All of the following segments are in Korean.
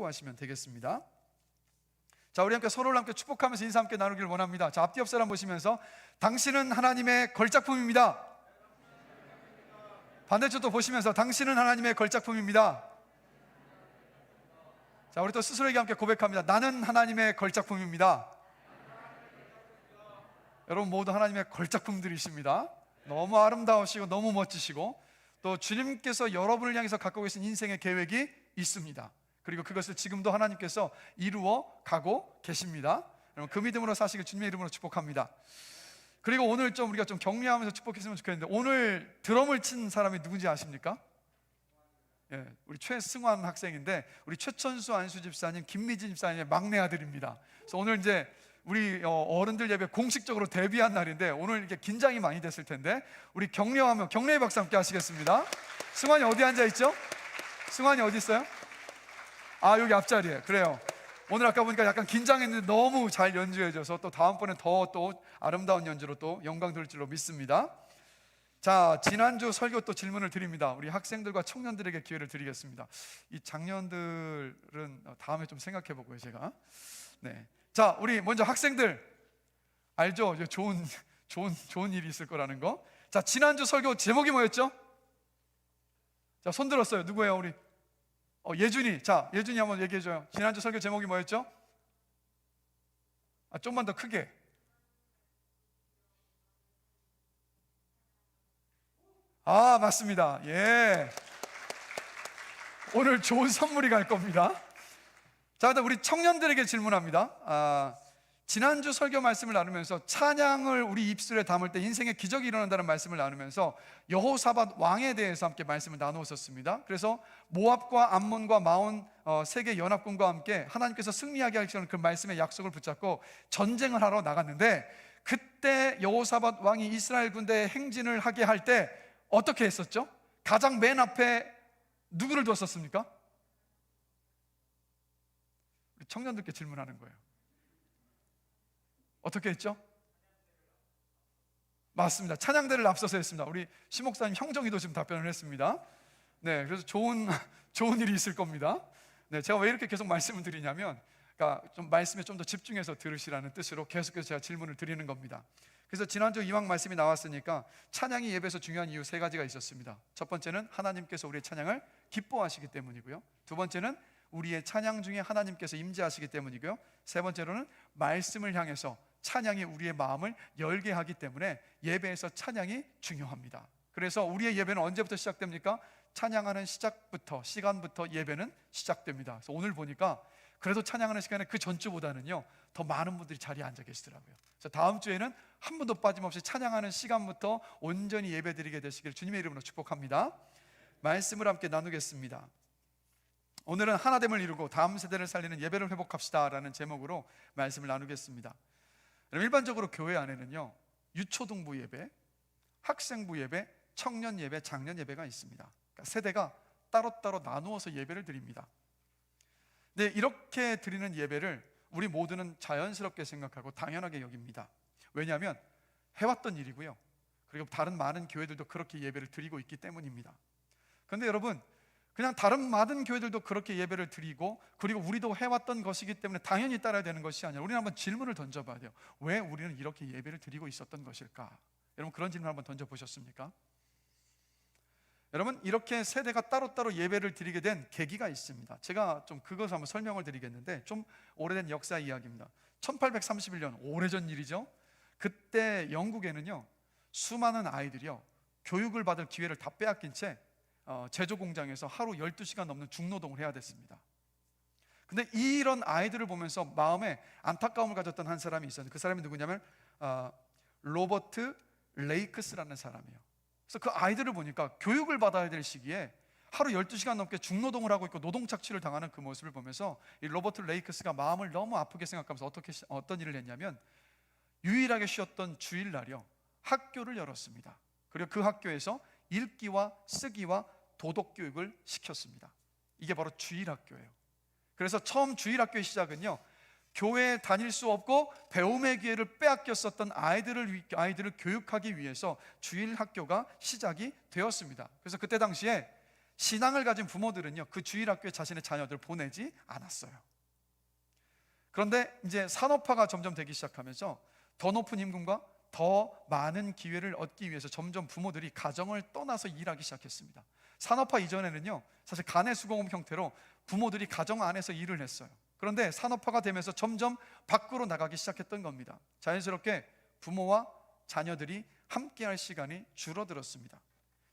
참고하시면 되겠습니다. 자, 우리 함께 서로를 함께 축복하면서 인사 함께 나누기를 원합니다. 자, 앞뒤 옆 사람 보시면서 당신은 하나님의 걸작품입니다. 반대쪽도 보시면서 당신은 하나님의 걸작품입니다. 자, 우리 또 스스로에게 함께 고백합니다. 나는 하나님의 걸작품입니다. 여러분 모두 하나님의 걸작품들이십니다. 너무 아름다우시고 너무 멋지시고 또 주님께서 여러분을 향해서 갖고 계신 인생의 계획이 있습니다. 그리고 그것을 지금도 하나님께서 이루어 가고 계십니다. 여러분 그 믿음으로 사시길 주님의 이름으로 축복합니다. 그리고 오늘 좀 우리가 좀 격려하면서 축복했으면 좋겠는데, 오늘 드럼을 친 사람이 누군지 아십니까? 예, 우리 최승환 학생인데 우리 최천수 안수 집사님, 김미진 집사님의 막내 아들입니다. 그래서 오늘 이제 우리 어른들 예배 공식적으로 데뷔한 날인데 오늘 이렇게 긴장이 많이 됐을 텐데 우리 격려하면 격려의 박수 함께 하시겠습니다. 승환이 어디 앉아 있죠? 승환이 어디 있어요? 아, 여기 앞자리에. 그래요. 오늘 아까 보니까 약간 긴장했는데 너무 잘 연주해줘서 또 다음번에 더 또 아름다운 연주로 또 영광 돌 줄로 믿습니다. 자, 지난주 설교 또 질문을 드립니다. 우리 학생들과 청년들에게 기회를 드리겠습니다. 이 장년들은 다음에 좀 생각해보고요, 제가. 네. 자, 우리 먼저 학생들 알죠? 좋은 일이 있을 거라는 거. 자, 지난주 설교 제목이 뭐였죠? 자, 손 들었어요. 누구예요? 우리 예준이. 자, 예준이 한번 얘기해줘요. 지난주 설교 제목이 뭐였죠? 좀만 더 크게. 맞습니다. 예. 오늘 좋은 선물이 갈 겁니다. 자, 우리 청년들에게 질문합니다. 지난주 설교 말씀을 나누면서 찬양을 우리 입술에 담을 때 인생의 기적이 일어난다는 말씀을 나누면서 여호사밧 왕에 대해서 함께 말씀을 나누었었습니다. 그래서 모압과 암몬과 마온 세계 연합군과 함께 하나님께서 승리하게 하시는 그 말씀의 약속을 붙잡고 전쟁을 하러 나갔는데, 그때 여호사밧 왕이 이스라엘 군대에 행진을 하게 할 때 어떻게 했었죠? 가장 맨 앞에 누구를 두었었습니까? 우리 청년들께 질문하는 거예요. 어떻게 했죠? 맞습니다. 찬양대를 앞서서 했습니다. 우리 시목사님 형정이도 지금 답변을 했습니다. 네, 그래서 좋은 일이 있을 겁니다. 네, 제가 왜 이렇게 계속 말씀을 드리냐면, 그러니까 좀 말씀에 좀 더 집중해서 들으시라는 뜻으로 계속해서 제가 질문을 드리는 겁니다. 그래서 지난주 이왕 말씀이 나왔으니까 찬양이 예배에서 중요한 이유 세 가지가 있었습니다. 첫 번째는 하나님께서 우리의 찬양을 기뻐하시기 때문이고요. 두 번째는 우리의 찬양 중에 하나님께서 임재하시기 때문이고요. 세 번째로는 말씀을 향해서 찬양이 우리의 마음을 열게 하기 때문에 예배에서 찬양이 중요합니다. 그래서 우리의 예배는 언제부터 시작됩니까? 찬양하는 시간부터 예배는 시작됩니다. 그래서 오늘 보니까 그래도 찬양하는 시간에 그 전주보다는요 더 많은 분들이 자리에 앉아 계시더라고요. 그래서 다음 주에는 한 분도 빠짐없이 찬양하는 시간부터 온전히 예배드리게 되시길 주님의 이름으로 축복합니다. 말씀을 함께 나누겠습니다. 오늘은 하나됨을 이루고 다음 세대를 살리는 예배를 회복합시다 라는 제목으로 말씀을 나누겠습니다. 일반적으로 교회 안에는요 유초등부 예배, 학생부 예배, 청년 예배, 장년 예배가 있습니다. 그러니까 세대가 따로따로 나누어서 예배를 드립니다. 네, 이렇게 드리는 예배를 우리 모두는 자연스럽게 생각하고 당연하게 여깁니다. 왜냐하면 해왔던 일이고요. 그리고 다른 많은 교회들도 그렇게 예배를 드리고 있기 때문입니다. 그런데 여러분, 그냥 다른 많은 교회들도 그렇게 예배를 드리고 그리고 우리도 해왔던 것이기 때문에 당연히 따라야 되는 것이 아니라 우리는 한번 질문을 던져봐야 돼요. 왜 우리는 이렇게 예배를 드리고 있었던 것일까? 여러분 그런 질문 한번 던져보셨습니까? 여러분, 이렇게 세대가 따로따로 예배를 드리게 된 계기가 있습니다. 제가 좀 그것을 한번 설명을 드리겠는데, 좀 오래된 역사 이야기입니다. 1831년, 오래전 일이죠. 그때 영국에는요 수많은 아이들이요 교육을 받을 기회를 다 빼앗긴 채 제조 공장에서 하루 12시간 넘는 중노동을 해야 됐습니다. 근데 이런 아이들을 보면서 마음에 안타까움을 가졌던 한 사람이 있었는데, 그 사람이 누구냐면 로버트 레이크스라는 사람이에요. 그래서 그 아이들을 보니까 교육을 받아야 될 시기에 하루 12시간 넘게 중노동을 하고 있고 노동 착취를 당하는 그 모습을 보면서 이 로버트 레이크스가 마음을 너무 아프게 생각하면서 어떤 일을 했냐면, 유일하게 쉬었던 주일날이요 학교를 열었습니다. 그리고 그 학교에서 읽기와 쓰기와 도덕 교육을 시켰습니다. 이게 바로 주일학교예요. 그래서 처음 주일학교의 시작은요 교회에 다닐 수 없고 배움의 기회를 빼앗겼었던 아이들을 교육하기 위해서 주일학교가 시작이 되었습니다. 그래서 그때 당시에 신앙을 가진 부모들은요, 그 주일학교에 자신의 자녀들을 보내지 않았어요. 그런데 이제 산업화가 점점 되기 시작하면서 더 높은 임금과 더 많은 기회를 얻기 위해서 점점 부모들이 가정을 떠나서 일하기 시작했습니다. 산업화 이전에는요, 사실 가내 수공업 형태로 부모들이 가정 안에서 일을 했어요. 그런데 산업화가 되면서 점점 밖으로 나가기 시작했던 겁니다. 자연스럽게 부모와 자녀들이 함께할 시간이 줄어들었습니다.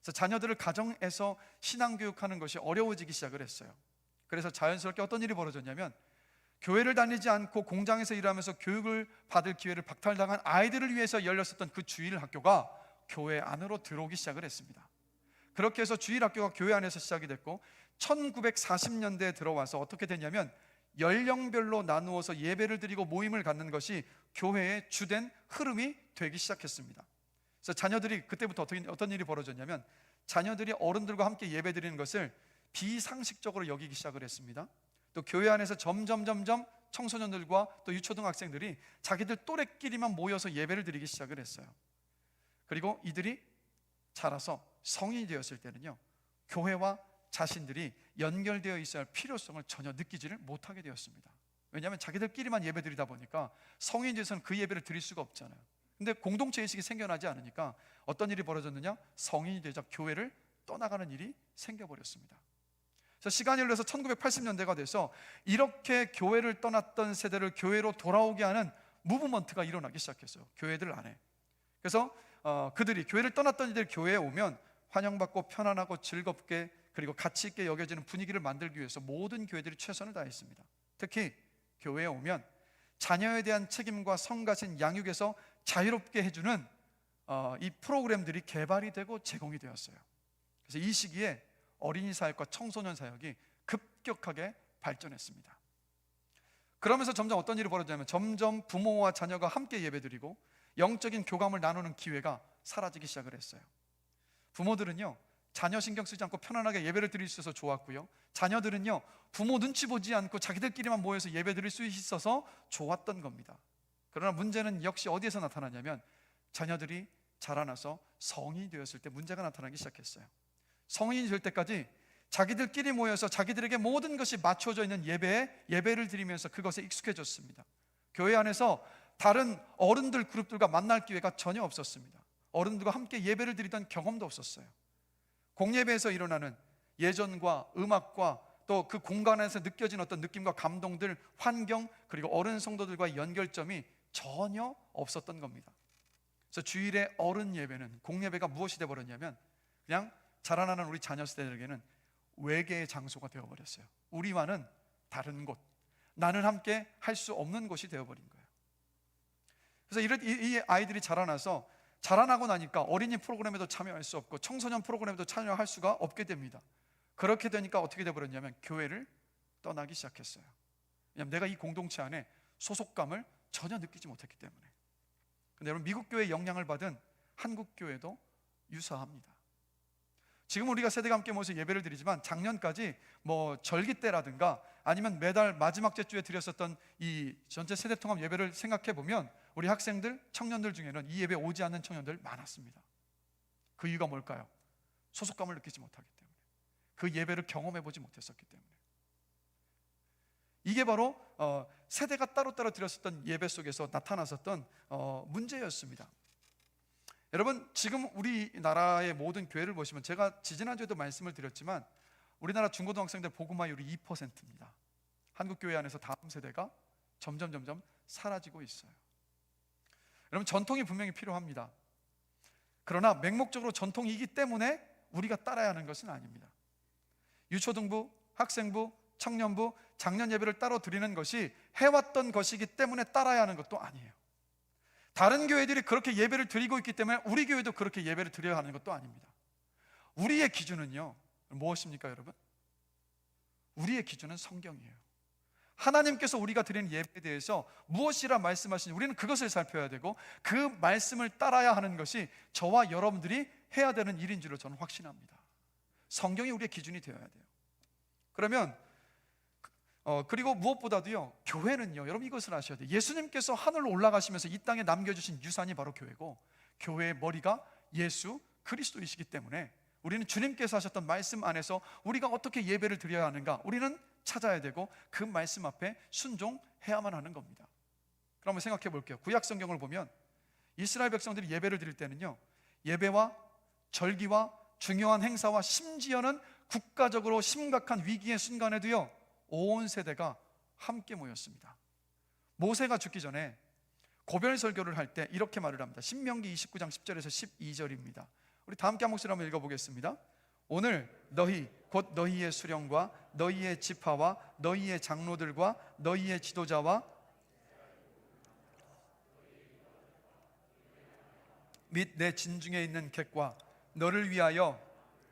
그래서 자녀들을 가정에서 신앙교육하는 것이 어려워지기 시작을 했어요. 그래서 자연스럽게 어떤 일이 벌어졌냐면, 교회를 다니지 않고 공장에서 일하면서 교육을 받을 기회를 박탈당한 아이들을 위해서 열렸었던 그 주일 학교가 교회 안으로 들어오기 시작을 했습니다. 그렇게 해서 주일 학교가 교회 안에서 시작이 됐고, 1940년대에 들어와서 어떻게 됐냐면, 연령별로 나누어서 예배를 드리고 모임을 갖는 것이 교회의 주된 흐름이 되기 시작했습니다. 그래서 자녀들이 그때부터 어떤 일이 벌어졌냐면, 자녀들이 어른들과 함께 예배 드리는 것을 비상식적으로 여기기 시작을 했습니다. 또 교회 안에서 점점 청소년들과 또 유초등학생들이 자기들 또래끼리만 모여서 예배를 드리기 시작을 했어요. 그리고 이들이 자라서 성인이 되었을 때는요, 교회와 자신들이 연결되어 있어야 할 필요성을 전혀 느끼지를 못하게 되었습니다. 왜냐하면 자기들끼리만 예배 드리다 보니까 성인이 돼서는 그 예배를 드릴 수가 없잖아요. 근데 공동체 의식이 생겨나지 않으니까 어떤 일이 벌어졌느냐? 성인이 되자 교회를 떠나가는 일이 생겨버렸습니다. 그래서 시간이 흘러서 1980년대가 돼서 이렇게 교회를 떠났던 세대를 교회로 돌아오게 하는 무브먼트가 일어나기 시작했어요, 교회들 안에. 그래서 그들이 교회를 떠났던 이들이 교회에 오면 환영받고 편안하고 즐겁게 그리고 가치 있게 여겨지는 분위기를 만들기 위해서 모든 교회들이 최선을 다했습니다. 특히 교회에 오면 자녀에 대한 책임과 성가신 양육에서 자유롭게 해주는 이 프로그램들이 개발이 되고 제공이 되었어요. 그래서 이 시기에 어린이 사역과 청소년 사역이 급격하게 발전했습니다. 그러면서 점점 어떤 일이 벌어지냐면, 점점 부모와 자녀가 함께 예배드리고 영적인 교감을 나누는 기회가 사라지기 시작을 했어요. 부모들은요, 자녀 신경 쓰지 않고 편안하게 예배를 드릴 수 있어서 좋았고요, 자녀들은요, 부모 눈치 보지 않고 자기들끼리만 모여서 예배 드릴 수 있어서 좋았던 겁니다. 그러나 문제는 역시 어디에서 나타나냐면, 자녀들이 자라나서 성인이 되었을 때 문제가 나타나기 시작했어요. 성인이 될 때까지 자기들끼리 모여서 자기들에게 모든 것이 맞춰져 있는 예배를 드리면서 그것에 익숙해졌습니다. 교회 안에서 다른 어른들 그룹들과 만날 기회가 전혀 없었습니다. 어른들과 함께 예배를 드리던 경험도 없었어요. 공예배에서 일어나는 예전과 음악과 또 그 공간에서 느껴진 어떤 느낌과 감동들, 환경, 그리고 어른 성도들과의 연결점이 전혀 없었던 겁니다. 그래서 주일의 어른 예배는, 공예배가 무엇이 되어버렸냐면, 그냥 자라나는 우리 자녀 세대에게는 외계의 장소가 되어버렸어요. 우리와는 다른 곳, 나는 함께 할 수 없는 곳이 되어버린 거예요. 그래서 이 아이들이 자라나고 나니까 어린이 프로그램에도 참여할 수 없고 청소년 프로그램에도 참여할 수가 없게 됩니다. 그렇게 되니까 어떻게 되어버렸냐면, 교회를 떠나기 시작했어요. 왜냐하면 내가 이 공동체 안에 소속감을 전혀 느끼지 못했기 때문에. 근데 여러분, 미국 교회의 영향을 받은 한국 교회도 유사합니다. 지금 우리가 세대가 함께 모여서 예배를 드리지만, 작년까지 절기 때라든가 아니면 매달 마지막 주에 드렸었던 이 전체 세대 통합 예배를 생각해 보면, 우리 학생들, 청년들 중에는 이 예배에 오지 않는 청년들 많았습니다. 그 이유가 뭘까요? 소속감을 느끼지 못하기 때문에, 그 예배를 경험해 보지 못했었기 때문에. 이게 바로 세대가 따로따로 드렸었던 예배 속에서 나타났었던 문제였습니다. 여러분, 지금 우리나라의 모든 교회를 보시면, 제가 지지난주에도 말씀을 드렸지만 우리나라 중고등학생들 복음화율이 2%입니다. 한국 교회 안에서 다음 세대가 점점 사라지고 있어요. 여러분, 전통이 분명히 필요합니다. 그러나 맹목적으로 전통이기 때문에 우리가 따라야 하는 것은 아닙니다. 유초등부, 학생부, 청년부, 장년 예배를 따로 드리는 것이 해왔던 것이기 때문에 따라야 하는 것도 아니에요. 다른 교회들이 그렇게 예배를 드리고 있기 때문에 우리 교회도 그렇게 예배를 드려야 하는 것도 아닙니다. 우리의 기준은요, 무엇입니까 여러분? 우리의 기준은 성경이에요. 하나님께서 우리가 드리는 예배에 대해서 무엇이라 말씀하시는지 우리는 그것을 살펴야 되고, 그 말씀을 따라야 하는 것이 저와 여러분들이 해야 되는 일인 줄로 저는 확신합니다. 성경이 우리의 기준이 되어야 돼요. 그러면 그리고 무엇보다도요, 교회는요, 여러분 이것을 아셔야 돼요. 예수님께서 하늘로 올라가시면서 이 땅에 남겨주신 유산이 바로 교회고, 교회의 머리가 예수 그리스도이시기 때문에 우리는 주님께서 하셨던 말씀 안에서 우리가 어떻게 예배를 드려야 하는가, 우리는 찾아야 되고 그 말씀 앞에 순종해야만 하는 겁니다. 그럼 한번 생각해 볼게요. 구약 성경을 보면 이스라엘 백성들이 예배를 드릴 때는요, 예배와 절기와 중요한 행사와 심지어는 국가적으로 심각한 위기의 순간에도요, 온 세대가 함께 모였습니다. 모세가 죽기 전에 고별 설교를 할 때 이렇게 말을 합니다. 신명기 29장 10절에서 12절입니다. 우리 다 함께 한 목소리로 한번 읽어보겠습니다. 오늘 너희 곧 너희의 수령과 너희의 지파와 너희의 장로들과 너희의 지도자와 및 내 진중에 있는 객과 너를 위하여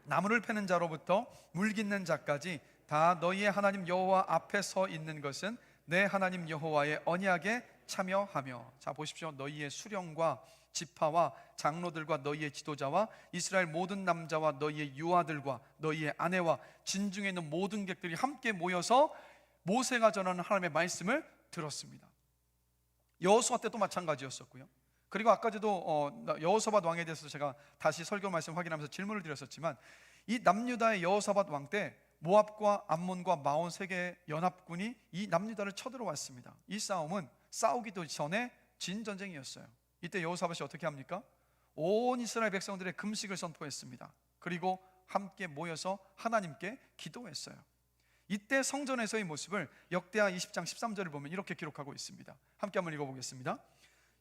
나무를 패는 자로부터 물 깃는 자까지 다 너희의 하나님 여호와 앞에 서 있는 것은 내 하나님 여호와의 언약에 참여하며. 자, 보십시오. 너희의 수령과 지파와 장로들과 너희의 지도자와 이스라엘 모든 남자와 너희의 유아들과 너희의 아내와 진중에 있는 모든 객들이 함께 모여서 모세가 전하는 하나님의 말씀을 들었습니다. 여호수아 때도 마찬가지였었고요. 그리고 아까도 여호사밧 왕에 대해서 제가 다시 설교 말씀 확인하면서 질문을 드렸었지만, 이 남유다의 여호사밧 왕 때 모압과 암몬과 마온 세 개의 연합군이 이 남유다를 쳐들어왔습니다. 이 싸움은 싸우기도 전에 진 전쟁이었어요. 이때 여호사밧이 어떻게 합니까? 온 이스라엘 백성들의 금식을 선포했습니다. 그리고 함께 모여서 하나님께 기도했어요. 이때 성전에서의 모습을 역대하 20장 13절을 보면 이렇게 기록하고 있습니다. 함께 한번 읽어보겠습니다.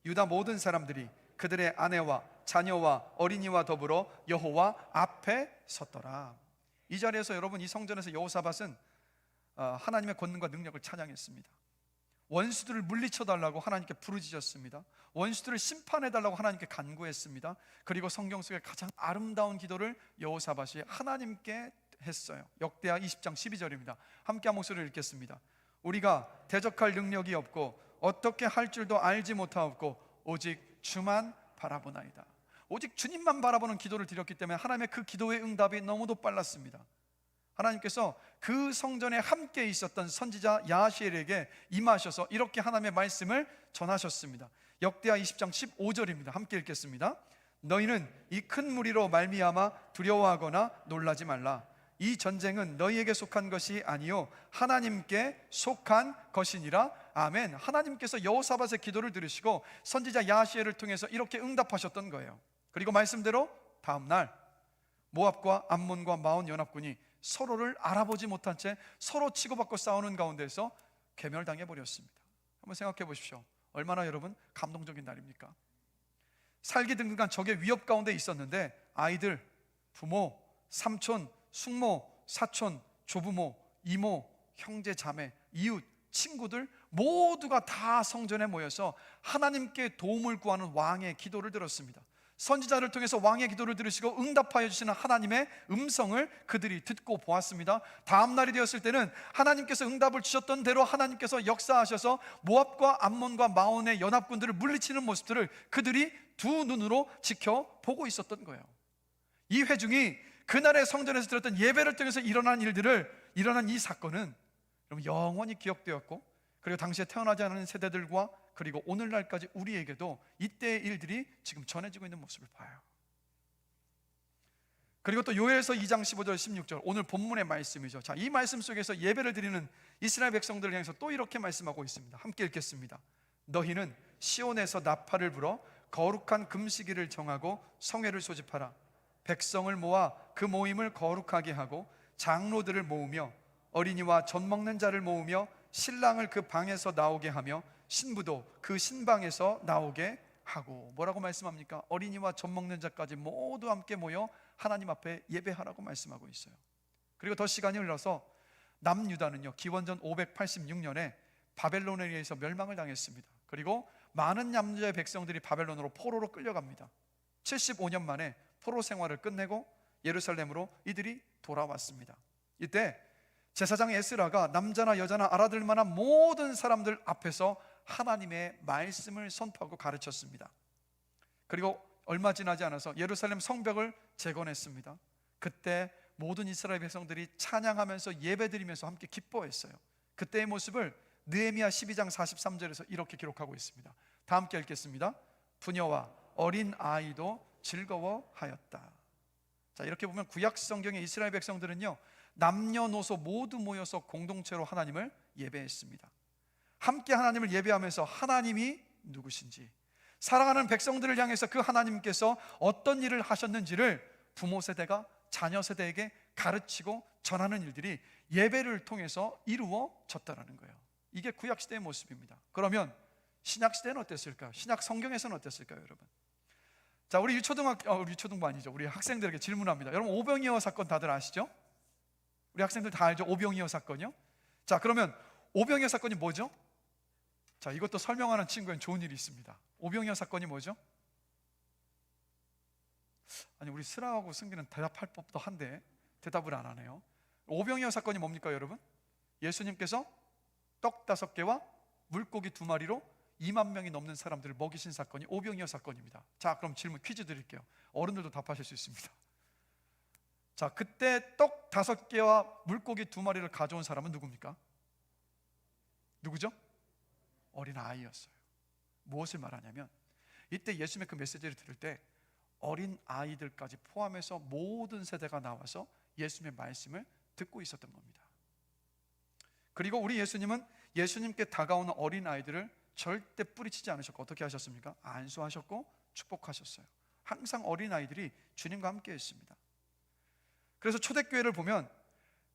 유다 모든 사람들이 그들의 아내와 자녀와 어린이와 더불어 여호와 앞에 섰더라. 이 자리에서 여러분, 이 성전에서 여호사밧은 하나님의 권능과 능력을 찬양했습니다. 원수들을 물리쳐달라고 하나님께 부르짖었습니다. 원수들을 심판해달라고 하나님께 간구했습니다. 그리고 성경 속에 가장 아름다운 기도를 여호사밧이 하나님께 했어요. 역대하 20장 12절입니다. 함께 한 목소리를 읽겠습니다. 우리가 대적할 능력이 없고 어떻게 할 줄도 알지 못하옵고 오직 주만 바라보나이다. 오직 주님만 바라보는 기도를 드렸기 때문에 하나님의 그 기도의 응답이 너무도 빨랐습니다. 하나님께서 그 성전에 함께 있었던 선지자 야하시엘에게 임하셔서 이렇게 하나님의 말씀을 전하셨습니다. 역대하 20장 15절입니다. 함께 읽겠습니다. 너희는 이 큰 무리로 말미암아 두려워하거나 놀라지 말라. 이 전쟁은 너희에게 속한 것이 아니요 하나님께 속한 것이니라. 아멘. 하나님께서 여호사밧의 기도를 들으시고 선지자 야하시엘을 통해서 이렇게 응답하셨던 거예요. 그리고 말씀대로 다음 날 모압과 암몬과 마온 연합군이 서로를 알아보지 못한 채 서로 치고받고 싸우는 가운데서 괴멸당해 버렸습니다. 한번 생각해 보십시오. 얼마나 여러분 감동적인 날입니까? 살기 등등한 적의 위협 가운데 있었는데 아이들, 부모, 삼촌, 숙모, 사촌, 조부모, 이모, 형제, 자매, 이웃, 친구들 모두가 다 성전에 모여서 하나님께 도움을 구하는 왕의 기도를 들었습니다. 선지자를 통해서 왕의 기도를 들으시고 응답하여 주시는 하나님의 음성을 그들이 듣고 보았습니다. 다음 날이 되었을 때는 하나님께서 응답을 주셨던 대로 하나님께서 역사하셔서 모압과 암몬과 마온의 연합군들을 물리치는 모습들을 그들이 두 눈으로 지켜보고 있었던 거예요. 이 회중이 그날의 성전에서 드렸던 예배를 통해서 일어난 이 사건은 여러분 영원히 기억되었고, 그리고 당시에 태어나지 않은 세대들과 그리고 오늘날까지 우리에게도 이때의 일들이 지금 전해지고 있는 모습을 봐요. 그리고 또 요엘서 2장 15절 16절 오늘 본문의 말씀이죠. 자, 이 말씀 속에서 예배를 드리는 이스라엘 백성들을 향해서 또 이렇게 말씀하고 있습니다. 함께 읽겠습니다. 너희는 시온에서 나팔을 불어 거룩한 금식일을 정하고 성회를 소집하라. 백성을 모아 그 모임을 거룩하게 하고 장로들을 모으며 어린이와 젖 먹는 자를 모으며 신랑을 그 방에서 나오게 하며 신부도 그 신방에서 나오게 하고. 뭐라고 말씀합니까? 어린이와 젖 먹는 자까지 모두 함께 모여 하나님 앞에 예배하라고 말씀하고 있어요. 그리고 더 시간이 흘러서 남유다는요 기원전 586년에 바벨론에 의해서 멸망을 당했습니다. 그리고 많은 남유다의 백성들이 바벨론으로 포로로 끌려갑니다. 75년 만에 포로 생활을 끝내고 예루살렘으로 이들이 돌아왔습니다. 이때 제사장 에스라가 남자나 여자나 알아들 만한 모든 사람들 앞에서 하나님의 말씀을 선포하고 가르쳤습니다. 그리고 얼마 지나지 않아서 예루살렘 성벽을 재건했습니다. 그때 모든 이스라엘 백성들이 찬양하면서 예배드리면서 함께 기뻐했어요. 그때의 모습을 느헤미야 12장 43절에서 이렇게 기록하고 있습니다. 다 함께 읽겠습니다. 부녀와 어린 아이도 즐거워하였다. 자, 이렇게 보면 구약 성경의 이스라엘 백성들은요, 남녀노소 모두 모여서 공동체로 하나님을 예배했습니다. 함께 하나님을 예배하면서 하나님이 누구신지, 사랑하는 백성들을 향해서 그 하나님께서 어떤 일을 하셨는지를 부모 세대가 자녀 세대에게 가르치고 전하는 일들이 예배를 통해서 이루어졌다는 거예요. 이게 구약 시대의 모습입니다. 그러면 신약 시대는 어땠을까요? 신약 성경에서는 어땠을까요, 여러분? 자, 우리 유초등부 아니죠. 우리 학생들에게 질문합니다. 여러분, 오병이어 사건 다들 아시죠? 우리 학생들 다 알죠? 오병이어 사건이요. 자, 그러면 오병이어 사건이 뭐죠? 자, 이것도 설명하는 친구엔 좋은 일이 있습니다. 오병이어 사건이 뭐죠? 아니, 우리 슬아하고 승기는 대답할 법도 한데 대답을 안 하네요. 오병이어 사건이 뭡니까, 여러분? 예수님께서 떡 5개와 물고기 2마리로 2만 명이 넘는 사람들을 먹이신 사건이 오병이어 사건입니다. 자, 그럼 질문 퀴즈 드릴게요. 어른들도 답하실 수 있습니다. 자, 그때 떡 5개와 물고기 2마리를 가져온 사람은 누굽니까? 누구죠? 어린 아이였어요. 무엇을 말하냐면, 이때 예수님의 그 메시지를 들을 때 어린 아이들까지 포함해서 모든 세대가 나와서 예수님의 말씀을 듣고 있었던 겁니다. 그리고 우리 예수님은 예수님께 다가오는 어린 아이들을 절대 뿌리치지 않으셨고 어떻게 하셨습니까? 안수하셨고 축복하셨어요. 항상 어린 아이들이 주님과 함께 했습니다. 그래서 초대교회를 보면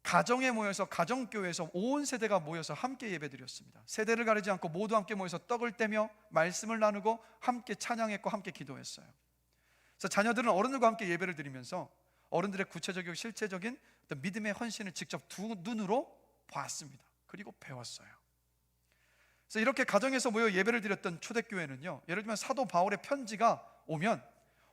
가정에 모여서, 가정교회에서 온 세대가 모여서 함께 예배드렸습니다. 세대를 가리지 않고 모두 함께 모여서 떡을 떼며 말씀을 나누고 함께 찬양했고 함께 기도했어요. 그래서 자녀들은 어른들과 함께 예배를 드리면서 어른들의 구체적이고 실제적인 어떤 믿음의 헌신을 직접 두 눈으로 봤습니다. 그리고 배웠어요. 그래서 이렇게 가정에서 모여 예배를 드렸던 초대교회는요, 예를 들면 사도 바울의 편지가 오면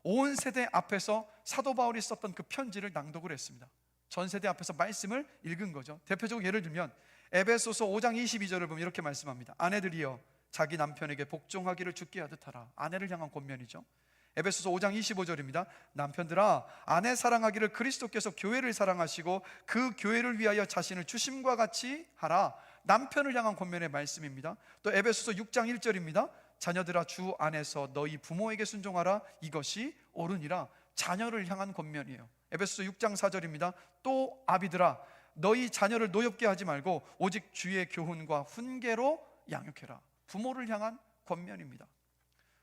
온 세대 앞에서 사도 바울이 썼던 그 편지를 낭독을 했습니다. 전 세대 앞에서 말씀을 읽은 거죠. 대표적으로 예를 들면 에베소서 5장 22절을 보면 이렇게 말씀합니다. 아내들이여 자기 남편에게 복종하기를 주께 하듯 하라. 아내를 향한 권면이죠. 에베소서 5장 25절입니다. 남편들아 아내 사랑하기를 그리스도께서 교회를 사랑하시고 그 교회를 위하여 자신을 주심과 같이 하라. 남편을 향한 권면의 말씀입니다. 또 에베소서 6장 1절입니다. 자녀들아 주 안에서 너희 부모에게 순종하라. 이것이 옳으니라. 자녀를 향한 권면이에요. 에베소서 6장 4절입니다. 또 아비들아 너희 자녀를 노엽게 하지 말고 오직 주의 교훈과 훈계로 양육해라. 부모를 향한 권면입니다.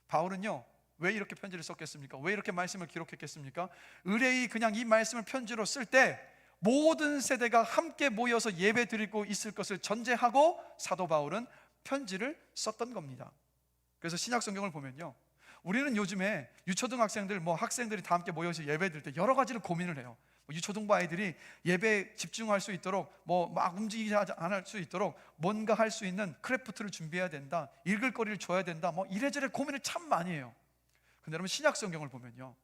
바울은요, 왜 이렇게 편지를 썼겠습니까? 왜 이렇게 말씀을 기록했겠습니까? 의뢰이 그냥 이 말씀을 편지로 쓸 때 모든 세대가 함께 모여서 예배 드리고 있을 것을 전제하고 사도 바울은 편지를 썼던 겁니다. 그래서 신약 성경을 보면요, 우리는 요즘에 유초등학생들, 학생들이 다 함께 모여서 예배 드릴 때 여러 가지를 고민을 해요. 유초등부 아이들이 예배에 집중할 수 있도록 막 움직이지 않을 수 있도록 뭔가 할 수 있는 크래프트를 준비해야 된다, 읽을 거리를 줘야 된다, 이래저래 고민을 참 많이 해요. 근데 여러분, 신약 성경을 보면요,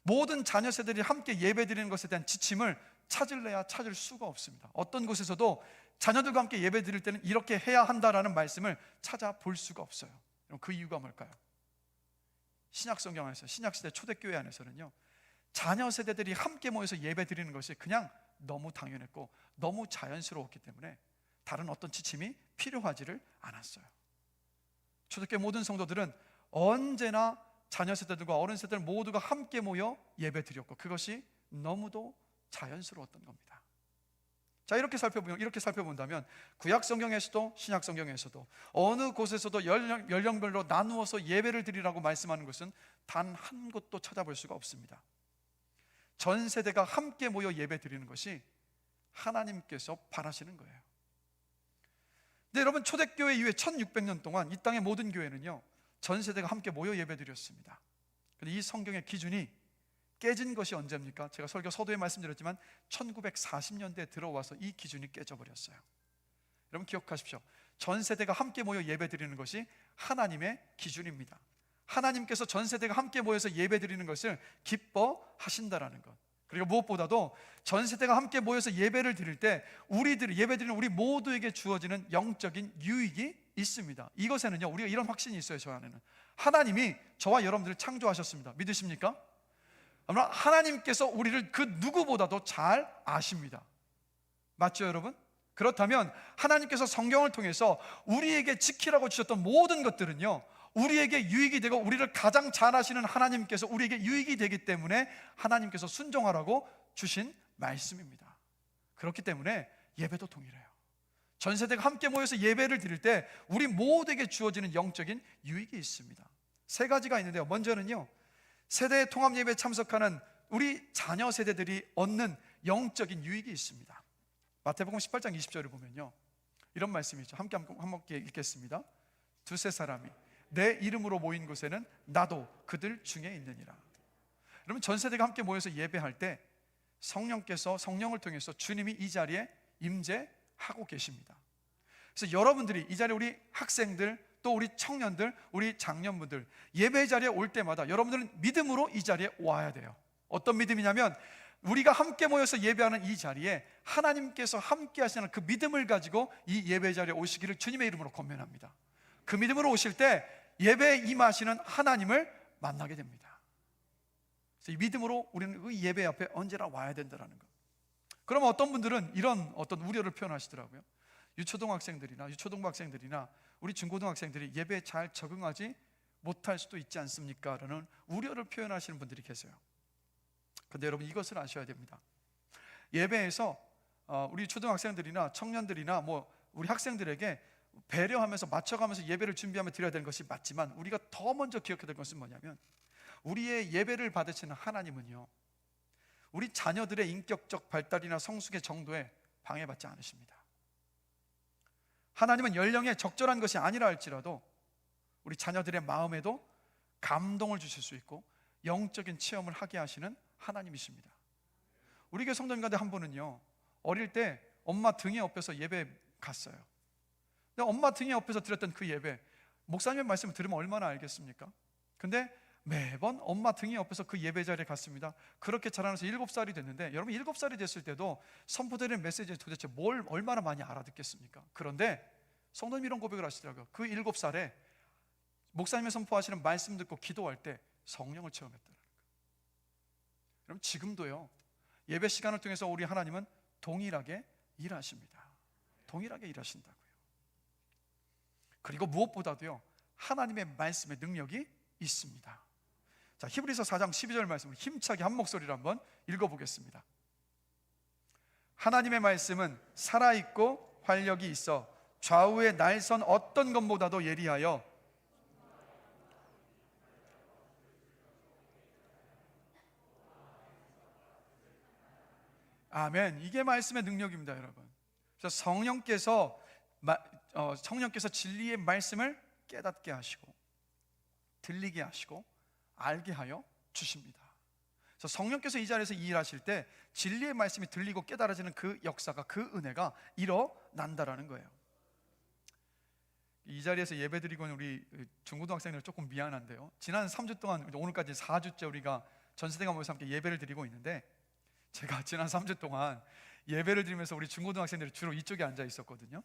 모든 자녀 세대들이 함께 예배 드리는 것에 대한 지침을 찾을래야 찾을 수가 없습니다. 어떤 곳에서도 자녀들과 함께 예배 드릴 때는 이렇게 해야 한다라는 말씀을 찾아볼 수가 없어요. 그 이유가 뭘까요? 신약 성경 안에서, 신약 시대 초대교회 안에서는요, 자녀 세대들이 함께 모여서 예배 드리는 것이 그냥 너무 당연했고 너무 자연스러웠기 때문에 다른 어떤 지침이 필요하지를 않았어요. 초대교회 모든 성도들은 언제나 자녀 세대들과 어른 세대들 모두가 함께 모여 예배 드렸고 그것이 너무도 자연스러웠던 겁니다. 자, 이렇게 살펴본다면 구약 성경에서도 신약 성경에서도 어느 곳에서도 연령별로 나누어서 예배를 드리라고 말씀하는 것은 단 한 곳도 찾아볼 수가 없습니다. 전 세대가 함께 모여 예배 드리는 것이 하나님께서 바라시는 거예요. 근데 여러분, 초대교회 이후에 1600년 동안 이 땅의 모든 교회는요, 전 세대가 함께 모여 예배 드렸습니다. 근데 이 성경의 기준이 깨진 것이 언제입니까? 제가 설교 서두에 말씀드렸지만 1940년대에 들어와서 이 기준이 깨져버렸어요. 여러분 기억하십시오. 전 세대가 함께 모여 예배 드리는 것이 하나님의 기준입니다. 하나님께서 전 세대가 함께 모여서 예배 드리는 것을 기뻐하신다라는 것, 그리고 무엇보다도 전 세대가 함께 모여서 예배를 드릴 때 예배 드리는 우리 모두에게 주어지는 영적인 유익이 있습니다. 이것에는요, 우리가 이런 확신이 있어요. 저 안에는 하나님이 저와 여러분들을 창조하셨습니다. 믿으십니까? 하나님께서 우리를 그 누구보다도 잘 아십니다. 맞죠, 여러분? 그렇다면 하나님께서 성경을 통해서 우리에게 지키라고 주셨던 모든 것들은요, 우리에게 유익이 되고 우리를 가장 잘 아시는 하나님께서 우리에게 유익이 되기 때문에 하나님께서 순종하라고 주신 말씀입니다. 그렇기 때문에 예배도 동일해요. 전 세대가 함께 모여서 예배를 드릴 때 우리 모두에게 주어지는 영적인 유익이 있습니다. 세 가지가 있는데요. 먼저는요, 세대 통합 예배에 참석하는 우리 자녀 세대들이 얻는 영적인 유익이 있습니다. 마태복음 18장 20절을 보면요, 이런 말씀이 있죠. 함께 읽겠습니다. 두세 사람이 내 이름으로 모인 곳에는 나도 그들 중에 있느니라. 여러분, 전 세대가 함께 모여서 예배할 때 성령을 통해서 주님이 이 자리에 임재하고 계십니다. 그래서 여러분들이 이 자리에, 우리 학생들, 또 우리 청년들, 우리 장년분들 예배 자리에 올 때마다 여러분들은 믿음으로 이 자리에 와야 돼요. 어떤 믿음이냐면, 우리가 함께 모여서 예배하는 이 자리에 하나님께서 함께 하시는 그 믿음을 가지고 이 예배 자리에 오시기를 주님의 이름으로 권면합니다. 그 믿음으로 오실 때 예배에 임하시는 하나님을 만나게 됩니다. 그래서 이 믿음으로 우리는 그 예배 앞에 언제나 와야 된다는 것. 그러면 어떤 분들은 이런 어떤 우려를 표현하시더라고요. 유초등부 학생들이나 우리 중고등학생들이 예배에 잘 적응하지 못할 수도 있지 않습니까? 라는 우려를 표현하시는 분들이 계세요. 그런데 여러분, 이것을 아셔야 됩니다. 예배에서 우리 초등학생들이나 청년들이나 우리 학생들에게 배려하면서 맞춰가면서 예배를 준비하며 드려야 되는 것이 맞지만, 우리가 더 먼저 기억해야 될 것은 뭐냐면, 우리의 예배를 받으시는 하나님은요, 우리 자녀들의 인격적 발달이나 성숙의 정도에 방해받지 않으십니다. 하나님은 연령에 적절한 것이 아니라 할지라도 우리 자녀들의 마음에도 감동을 주실 수 있고 영적인 체험을 하게 하시는 하나님이십니다. 우리 교회 성도님 가운데 한 분은요, 어릴 때 엄마 등에 업혀서 예배 갔어요. 근데 엄마 등에 업혀서 드렸던 그 예배, 목사님의 말씀을 들으면 얼마나 알겠습니까? 근데 매번 엄마 등에 업혀서 그 예배 자리에 갔습니다. 그렇게 자라면서 7살이 됐는데, 여러분 7살이 됐을 때도 선포되는 메시지를 도대체 뭘 얼마나 많이 알아듣겠습니까? 그런데 성도님 이런 고백을 하시더라고요. 그 7살에 목사님의 선포하시는 말씀 듣고 기도할 때 성령을 체험했다는 거예요. 여러분, 지금도요, 예배 시간을 통해서 우리 하나님은 동일하게 일하십니다. 동일하게 일하신다고요. 그리고 무엇보다도요, 하나님의 말씀의 능력이 있습니다. 자, 히브리서 4장 12절 말씀을 힘차게 한 목소리로 한번 읽어보겠습니다. 하나님의 말씀은 살아있고 활력이 있어 좌우의 날선 어떤 것보다도 예리하여 아멘. 이게 말씀의 능력입니다, 여러분. 그래서 성령께서 진리의 말씀을 깨닫게 하시고 들리게 하시고 알게 하여 주십니다. 그래서 성령께서 이 자리에서 일하실 때 진리의 말씀이 들리고 깨달아지는 그 역사가, 그 은혜가 일어난다라는 거예요. 이 자리에서 예배드리고 있는 우리 중고등학생들 조금 미안한데요, 지난 3주 동안, 오늘까지 4주째 우리가 전세대가 모여서 함께 예배를 드리고 있는데, 제가 지난 3주 동안 예배를 드리면서 우리 중고등학생들이 주로 이쪽에 앉아 있었거든요.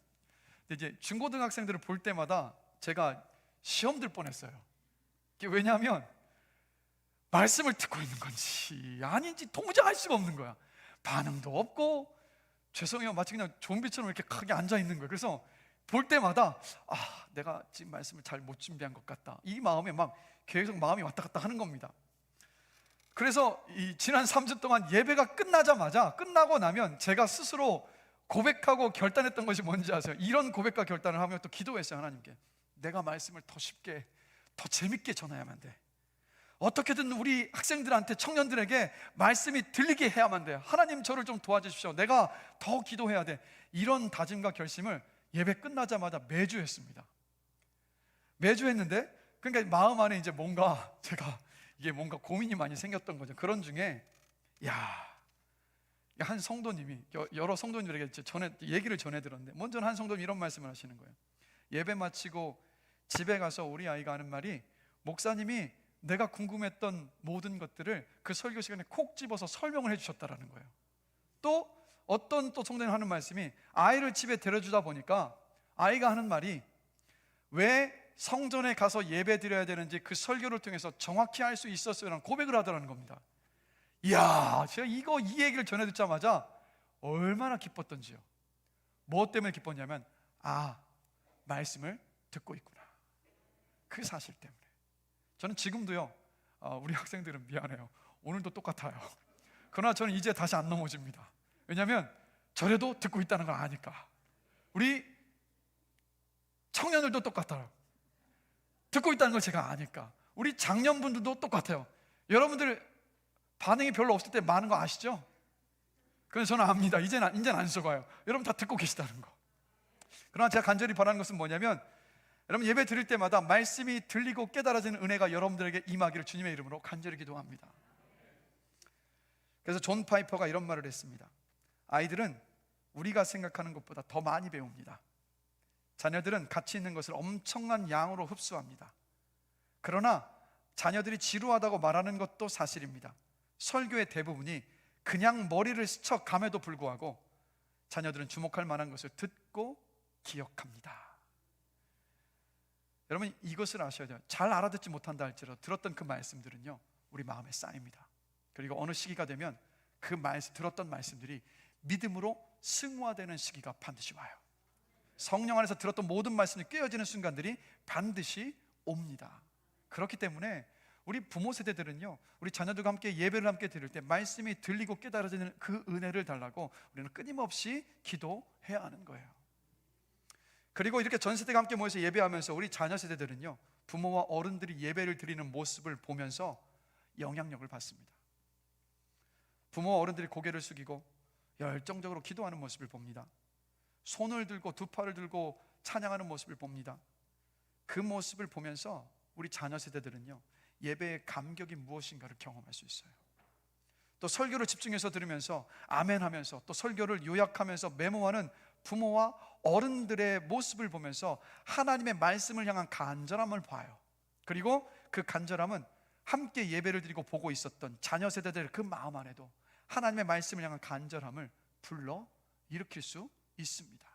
근데 이제 중고등학생들을 볼 때마다 제가 시험 들 뻔했어요. 왜냐하면 말씀을 듣고 있는 건지 아닌지 도무지 알 수가 없는 거야. 반응도 없고, 죄송해요, 마치 그냥 좀비처럼 이렇게 크게 앉아 있는 거예요. 그래서 볼 때마다 내가 지금 말씀을 잘 못 준비한 것 같다, 이 마음에 막 계속 마음이 왔다 갔다 하는 겁니다. 그래서 이 지난 3주 동안 예배가 끝나고 나면 제가 스스로 고백하고 결단했던 것이 뭔지 아세요? 이런 고백과 결단을 하며 또 기도했어요. 하나님께, 내가 말씀을 더 쉽게, 더 재밌게 전해야만 돼. 어떻게든 우리 학생들한테, 청년들에게 말씀이 들리게 해야만 돼. 하나님, 저를 좀 도와주십시오. 내가 더 기도해야 돼. 이런 다짐과 결심을 예배 끝나자마자 매주 했습니다. 매주 했는데, 그러니까 마음 안에 이제 이게 뭔가 고민이 많이 생겼던 거죠. 그런 중에 한 성도님이, 여러 성도님들에게 얘기를 전해 들었는데, 먼저는 한 성도님이 이런 말씀을 하시는 거예요. 예배 마치고 집에 가서 우리 아이가 하는 말이, 목사님이 내가 궁금했던 모든 것들을 그 설교 시간에 콕 집어서 설명을 해주셨다라는 거예요. 또 어떤 성도님 하는 말씀이, 아이를 집에 데려주다 보니까 아이가 하는 말이, 왜 성전에 가서 예배 드려야 되는지 그 설교를 통해서 정확히 알 수 있었어요라는 고백을 하더라는 겁니다. 이야, 제가 이 얘기를 전해 듣자마자 얼마나 기뻤던지요. 무엇 때문에 기뻤냐면, 말씀을 듣고 있구나. 그 사실 때문에. 저는 지금도요, 우리 학생들은 미안해요, 오늘도 똑같아요. 그러나 저는 이제 다시 안 넘어집니다. 왜냐하면 저래도 듣고 있다는 걸 아니까. 우리 청년들도 똑같아요. 듣고 있다는 걸 제가 아니까. 우리 장년분들도 똑같아요. 여러분들 반응이 별로 없을 때 많은 거 아시죠? 그래서 저는 압니다. 이제는 안 속아요. 여러분 다 듣고 계시다는 거. 그러나 제가 간절히 바라는 것은 뭐냐면, 여러분 예배 드릴 때마다 말씀이 들리고 깨달아지는 은혜가 여러분들에게 임하기를 주님의 이름으로 간절히 기도합니다. 그래서 존 파이퍼가 이런 말을 했습니다. 아이들은 우리가 생각하는 것보다 더 많이 배웁니다. 자녀들은 가치 있는 것을 엄청난 양으로 흡수합니다. 그러나 자녀들이 지루하다고 말하는 것도 사실입니다. 설교의 대부분이 그냥 머리를 스쳐감에도 불구하고 자녀들은 주목할 만한 것을 듣고 기억합니다. 여러분 이것을 아셔야 돼요. 잘 알아듣지 못한다 할지라도 들었던 그 말씀들은요, 우리 마음에 쌓입니다. 그리고 어느 시기가 되면 그 들었던 말씀들이 믿음으로 승화되는 시기가 반드시 와요. 성령 안에서 들었던 모든 말씀이 꿰어지는 순간들이 반드시 옵니다. 그렇기 때문에 우리 부모 세대들은요, 우리 자녀들과 함께 예배를 함께 드릴 때 말씀이 들리고 깨달아지는 그 은혜를 달라고 우리는 끊임없이 기도해야 하는 거예요. 그리고 이렇게 전 세대가 함께 모여서 예배하면서 우리 자녀 세대들은요, 부모와 어른들이 예배를 드리는 모습을 보면서 영향력을 받습니다. 부모와 어른들이 고개를 숙이고 열정적으로 기도하는 모습을 봅니다. 손을 들고 두 팔을 들고 찬양하는 모습을 봅니다. 그 모습을 보면서 우리 자녀 세대들은요, 예배의 감격이 무엇인가를 경험할 수 있어요. 또 설교를 집중해서 들으면서 아멘 하면서 또 설교를 요약하면서 메모하는 부모와 어른들의 모습을 보면서 하나님의 말씀을 향한 간절함을 봐요. 그리고 그 간절함은 함께 예배를 드리고 보고 있었던 자녀 세대들의 그 마음 안에도 하나님의 말씀을 향한 간절함을 불러 일으킬 수 있습니다.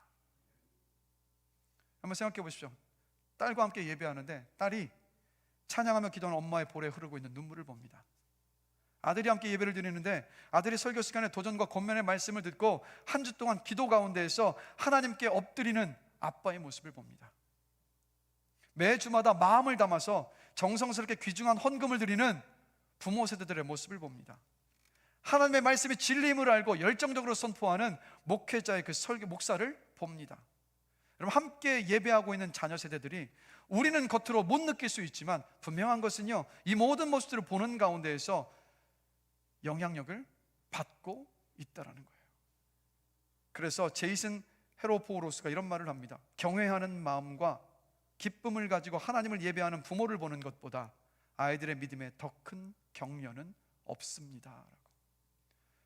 한번 생각해 보십시오. 딸과 함께 예배하는데 딸이 찬양하며 기도하는 엄마의 볼에 흐르고 있는 눈물을 봅니다. 아들이 함께 예배를 드리는데 아들이 설교 시간에 도전과 권면의 말씀을 듣고 한 주 동안 기도 가운데에서 하나님께 엎드리는 아빠의 모습을 봅니다. 매주마다 마음을 담아서 정성스럽게 귀중한 헌금을 드리는 부모 세대들의 모습을 봅니다. 하나님의 말씀이 진리임을 알고 열정적으로 선포하는 목회자의 그 설교 목사를 봅니다. 여러분 함께 예배하고 있는 자녀 세대들이 우리는 겉으로 못 느낄 수 있지만 분명한 것은요, 이 모든 모습들을 보는 가운데에서 영향력을 받고 있다는 거예요. 그래서 제이슨 헤로포우로스가 이런 말을 합니다. 경외하는 마음과 기쁨을 가지고 하나님을 예배하는 부모를 보는 것보다 아이들의 믿음에 더 큰 격려는 없습니다.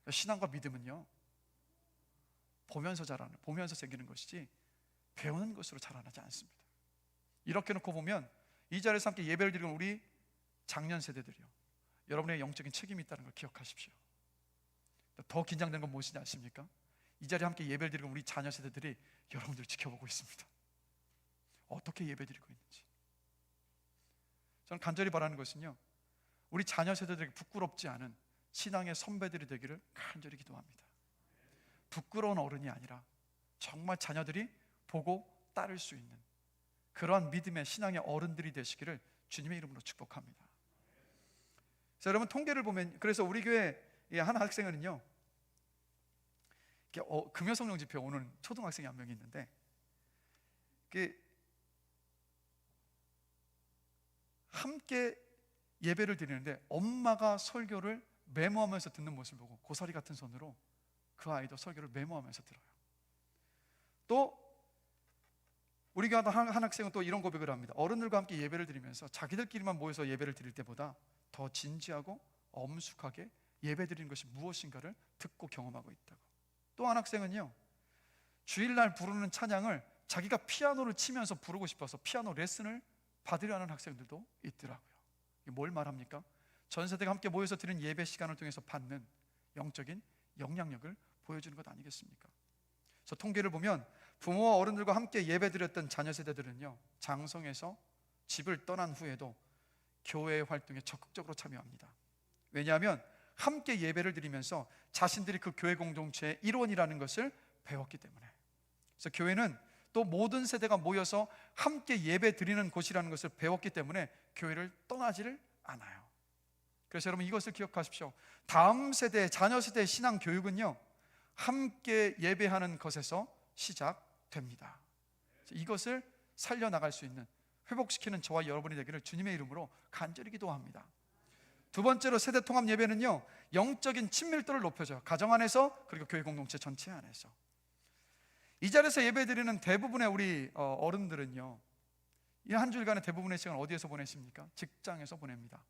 신앙과 믿음은요, 보면서 자라는, 보면서 생기는 것이지 배우는 것으로 자라나지 않습니다. 이렇게 놓고 보면 이 자리에서 함께 예배를 드리는 우리 장년 세대들이요, 여러분의 영적인 책임이 있다는 걸 기억하십시오. 더 긴장된 건 무엇인지 아십니까? 이 자리에 함께 예배를 드리는 우리 자녀 세대들이 여러분들을 지켜보고 있습니다. 어떻게 예배 드리고 있는지. 저는 간절히 바라는 것은요, 우리 자녀 세대들에게 부끄럽지 않은 신앙의 선배들이 되기를 간절히 기도합니다. 부끄러운 어른이 아니라 정말 자녀들이 보고 따를 수 있는 그러한 믿음의 신앙의 어른들이 되시기를 주님의 이름으로 축복합니다. 자, 여러분 통계를 보면, 그래서 우리 교회 한 학생은요, 금요성령 집회 오는 초등학생이 한 명이 있는데, 함께 예배를 드리는데 엄마가 설교를 메모하면서 듣는 모습을 보고 고사리 같은 손으로 그 아이도 설교를 메모하면서 들어요. 또 우리 교회 한 학생은 또 이런 고백을 합니다. 어른들과 함께 예배를 드리면서 자기들끼리만 모여서 예배를 드릴 때보다 더 진지하고 엄숙하게 예배 드리는 것이 무엇인가를 듣고 경험하고 있다고. 또 한 학생은요, 주일날 부르는 찬양을 자기가 피아노를 치면서 부르고 싶어서 피아노 레슨을 받으려 하는 학생들도 있더라고요. 이게 뭘 말합니까? 전 세대가 함께 모여서 드리는 예배 시간을 통해서 받는 영적인 영향력을 보여주는 것 아니겠습니까? 그래서 통계를 보면 부모와 어른들과 함께 예배 드렸던 자녀 세대들은요, 장성에서 집을 떠난 후에도 교회 활동에 적극적으로 참여합니다. 왜냐하면 함께 예배를 드리면서 자신들이 그 교회 공동체의 일원이라는 것을 배웠기 때문에. 그래서 교회는 또 모든 세대가 모여서 함께 예배 드리는 곳이라는 것을 배웠기 때문에 교회를 떠나지를 않아요. 그래서 여러분 이것을 기억하십시오. 다음 세대, 자녀 세대의 신앙 교육은요, 함께 예배하는 것에서 시작됩니다. 이것을 살려나갈 수 있는, 회복시키는 저와 여러분이 되기를 주님의 이름으로 간절히 기도합니다. 두 번째로 세대 통합 예배는요, 영적인 친밀도를 높여줘요. 가정 안에서, 그리고 교회 공동체 전체 안에서. 이 자리에서 예배 드리는 대부분의 우리 어른들은요, 이 한 주일간의 대부분의 시간을 어디에서 보내십니까? 직장에서 보냅니다.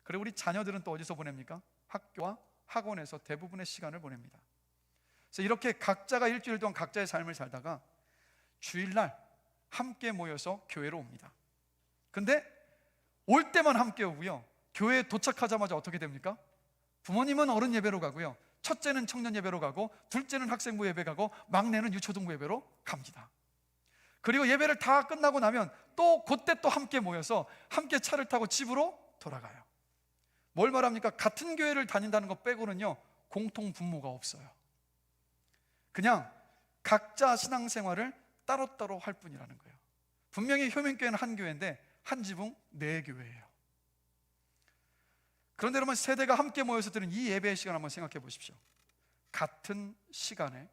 그리고 우리 자녀들은 또 어디서 보냅니까? 학교와 학원에서 대부분의 시간을 보냅니다. 그래서 이렇게 각자가 일주일 동안 각자의 삶을 살다가 주일날 함께 모여서 교회로 옵니다. 근데 올 때만 함께 오고요, 교회에 도착하자마자 어떻게 됩니까? 부모님은 어른 예배로 가고요, 첫째는 청년 예배로 가고, 둘째는 학생부 예배 가고, 막내는 유초등부 예배로 갑니다. 그리고 예배를 다 끝나고 나면 또 그때 또 함께 모여서 함께 차를 타고 집으로 돌아가요. 뭘 말합니까? 같은 교회를 다닌다는 것 빼고는요, 공통 분모가 없어요. 그냥 각자 신앙생활을 따로따로 할 뿐이라는 거예요. 분명히 효민교회는 한 교회인데 한 지붕 네 교회예요. 그런데 여러분, 세대가 함께 모여서 드리는 이 예배의 시간 한번 생각해 보십시오. 같은 시간에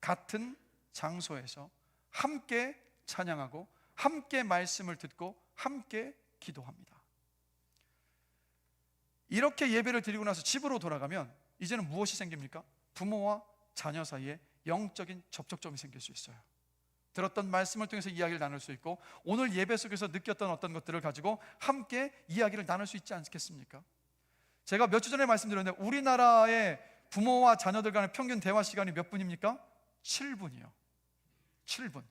같은 장소에서 함께 찬양하고 함께 말씀을 듣고 함께 기도합니다. 이렇게 예배를 드리고 나서 집으로 돌아가면 이제는 무엇이 생깁니까? 부모와 자녀 사이에 영적인 접촉점이 생길 수 있어요. 들었던 말씀을 통해서 이야기를 나눌 수 있고, 오늘 예배 속에서 느꼈던 어떤 것들을 가지고 함께 이야기를 나눌 수 있지 않겠습니까? 제가 몇 주 전에 말씀드렸는데 우리나라의 부모와 자녀들 간의 평균 대화 시간이 몇 분입니까? 7분이요 7분.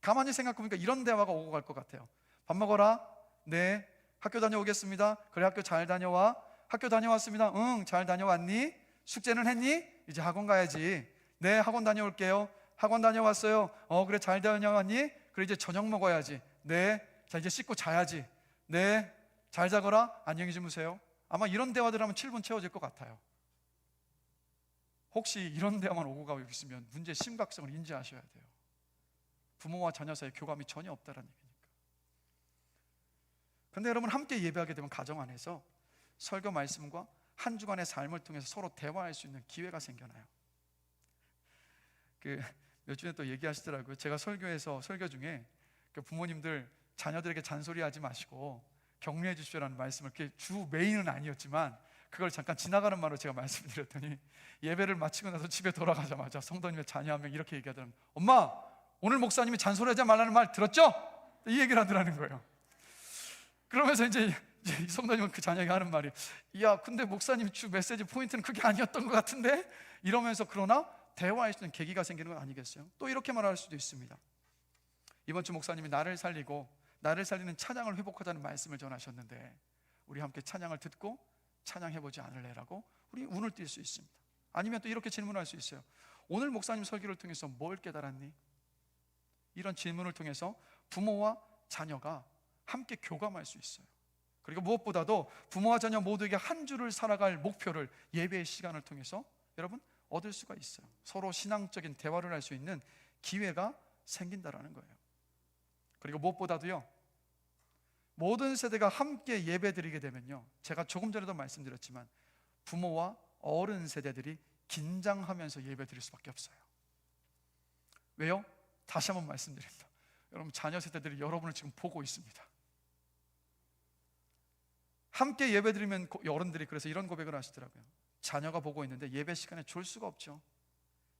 가만히 생각해보니까 이런 대화가 오고 갈 것 같아요. 밥 먹어라? 네. 학교 다녀오겠습니다. 그래, 학교 잘 다녀와. 학교 다녀왔습니다. 응, 잘 다녀왔니? 숙제는 했니? 이제 학원 가야지. 네, 학원 다녀올게요. 학원 다녀왔어요. 그래, 잘 다녀왔니? 그래, 이제 저녁 먹어야지. 네, 자, 이제 씻고 자야지. 네, 잘 자거라. 안녕히 주무세요. 아마 이런 대화들 하면 7분 채워질 것 같아요. 혹시 이런 대화만 오고 가고 있으면 문제의 심각성을 인지하셔야 돼요. 부모와 자녀 사이에 교감이 전혀 없다는 얘기니까. 그런데 여러분, 함께 예배하게 되면 가정 안에서 설교 말씀과 한 주간의 삶을 통해서 서로 대화할 수 있는 기회가 생겨나요. 몇 주에 또 얘기하시더라고요. 제가 설교 중에 부모님들 자녀들에게 잔소리하지 마시고 격려해 주십시오라는 말씀을, 주 메인은 아니었지만 그걸 잠깐 지나가는 말로 제가 말씀드렸더니, 예배를 마치고 나서 집에 돌아가자마자 성도님의 자녀 한 명 이렇게 얘기하더라고요. 엄마, 오늘 목사님이 잔소리하지 말라는 말 들었죠? 이 얘기를 하더라는 거예요. 그러면서 이제 이 성도님은 그 자녀가 하는 말이, 야, 근데 목사님 주 메시지 포인트는 그게 아니었던 것 같은데? 이러면서, 그러나 대화할 수 있는 계기가 생기는 건 아니겠어요? 또 이렇게 말할 수도 있습니다. 이번 주 목사님이 나를 살리는 찬양을 회복하자는 말씀을 전하셨는데, 우리 함께 찬양을 듣고 찬양해보지 않을래라고 우리 운을 띌 수 있습니다. 아니면 또 이렇게 질문할 수 있어요. 오늘 목사님 설교를 통해서 뭘 깨달았니? 이런 질문을 통해서 부모와 자녀가 함께 교감할 수 있어요. 그리고 무엇보다도 부모와 자녀 모두에게 한 주를 살아갈 목표를 예배의 시간을 통해서 여러분 얻을 수가 있어요. 서로 신앙적인 대화를 할 수 있는 기회가 생긴다라는 거예요. 그리고 무엇보다도요, 모든 세대가 함께 예배 드리게 되면요, 제가 조금 전에도 말씀드렸지만 부모와 어른 세대들이 긴장하면서 예배 드릴 수밖에 없어요. 왜요? 다시 한번 말씀드립니다. 여러분, 자녀 세대들이 여러분을 지금 보고 있습니다. 함께 예배 드리면 어른들이 그래서 이런 고백을 하시더라고요. 자녀가 보고 있는데 예배 시간에 졸 수가 없죠.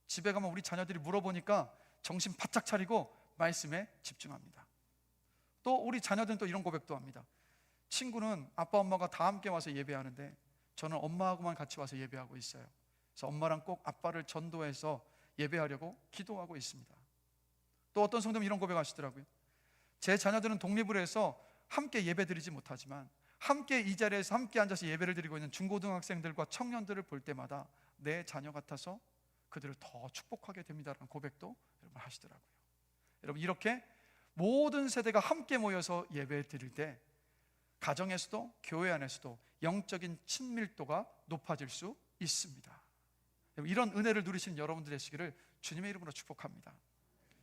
집에 가면 우리 자녀들이 물어보니까 정신 바짝 차리고 말씀에 집중합니다. 또 우리 자녀들은 또 이런 고백도 합니다. 친구는 아빠 엄마가 다 함께 와서 예배하는데 저는 엄마하고만 같이 와서 예배하고 있어요. 그래서 엄마랑 꼭 아빠를 전도해서 예배하려고 기도하고 있습니다. 또 어떤 성도는 이런 고백하시더라고요. 제 자녀들은 독립을 해서 함께 예배 드리지 못하지만 함께 이 자리에서 함께 앉아서 예배를 드리고 있는 중고등학생들과 청년들을 볼 때마다 내 자녀 같아서 그들을 더 축복하게 됩니다라는 고백도 여러분 하시더라고요. 여러분, 이렇게 모든 세대가 함께 모여서 예배 드릴 때 가정에서도 교회 안에서도 영적인 친밀도가 높아질 수 있습니다. 이런 은혜를 누리신 여러분들 되시기를 주님의 이름으로 축복합니다.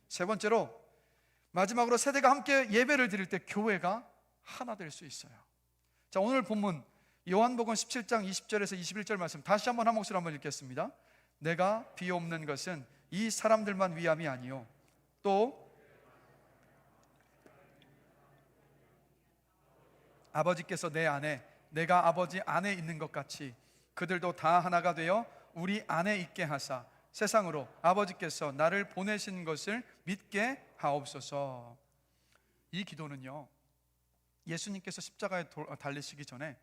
세 번째로 마지막으로 세대가 함께 예배를 드릴 때 교회가 하나 될 수 있어요. 자, 오늘 본문 요한복음 17장 20절에서 21절 말씀 다시 한번 한 목소리로 한번 읽겠습니다. 내가 비옵는 것은 이 사람들만 위함이 아니요 또 아버지께서 내 안에 내가 아버지 안에 있는 것 같이 그들도 다 하나가 되어 우리 안에 있게 하사 세상으로 아버지께서 나를 보내신 것을 믿게 하옵소서. 이 기도는요, 예수님께서 십자가에 달리시기 전에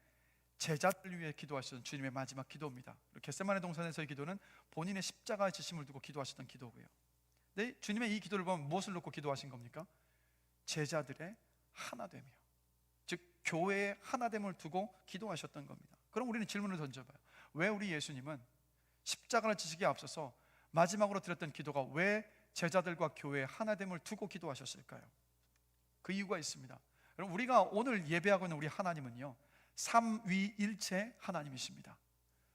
제자들 위해 기도하셨던 주님의 마지막 기도입니다. 겟세마네 동산에서의 기도는 본인의 십자가의 지심을 두고 기도하셨던 기도고요. 근데 주님의 이 기도를 보면 무엇을 놓고 기도하신 겁니까? 제자들의 하나됨이요, 즉 교회의 하나됨을 두고 기도하셨던 겁니다. 그럼 우리는 질문을 던져봐요. 왜 우리 예수님은 십자가를 지시기에 앞서서 마지막으로 드렸던 기도가 왜 제자들과 교회의 하나됨을 두고 기도하셨을까요? 그 이유가 있습니다. 여러분, 우리가 오늘 예배하고 있는 우리 하나님은요, 삼위일체 하나님이십니다.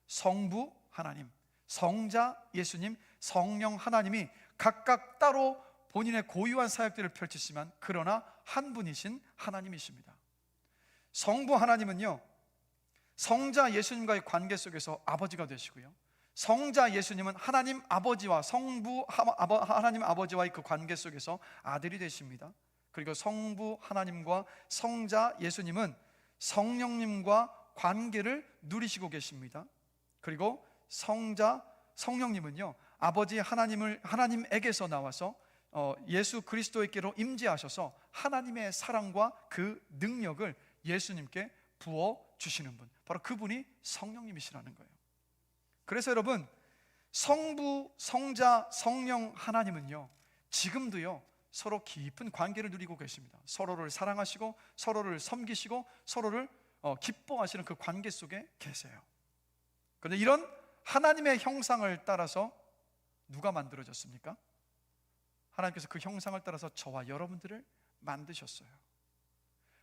성부 하나님, 성자 예수님, 성령 하나님이 각각 따로 본인의 고유한 사역들을 펼치시지만 그러나 한 분이신 하나님이십니다. 성부 하나님은요, 성자 예수님과의 관계 속에서 아버지가 되시고요, 성자 예수님은 하나님 아버지와 성부 하나님 아버지와의 그 관계 속에서 아들이 되십니다. 그리고 성부 하나님과 성자 예수님은 성령님과 관계를 누리시고 계십니다. 그리고 성령님은요, 아버지 하나님에게서 나와서 예수 그리스도에게로 임재하셔서 하나님의 사랑과 그 능력을 예수님께 부어 주시는 분, 바로 그분이 성령님이시라는 거예요. 그래서 여러분, 성부, 성자, 성령 하나님은요, 지금도요 서로 깊은 관계를 누리고 계십니다. 서로를 사랑하시고 서로를 섬기시고 서로를 기뻐하시는 그 관계 속에 계세요. 그런데 이런 하나님의 형상을 따라서 누가 만들어졌습니까? 하나님께서 그 형상을 따라서 저와 여러분들을 만드셨어요.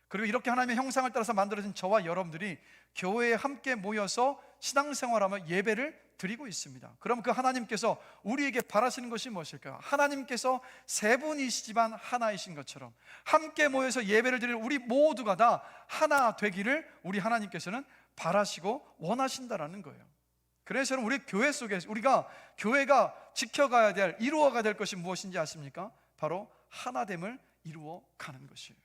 그리고 이렇게 하나님의 형상을 따라서 만들어진 저와 여러분들이 교회에 함께 모여서 신앙생활하며 예배를 드리고 있습니다. 그럼 그 하나님께서 우리에게 바라시는 것이 무엇일까요? 하나님께서 세 분이시지만 하나이신 것처럼 함께 모여서 예배를 드릴 우리 모두가 다 하나 되기를 우리 하나님께서는 바라시고 원하신다라는 거예요. 그래서 우리 교회 속에 우리가 교회가 지켜가야 될, 이루어가야 될 것이 무엇인지 아십니까? 바로 하나됨을 이루어가는 것이에요.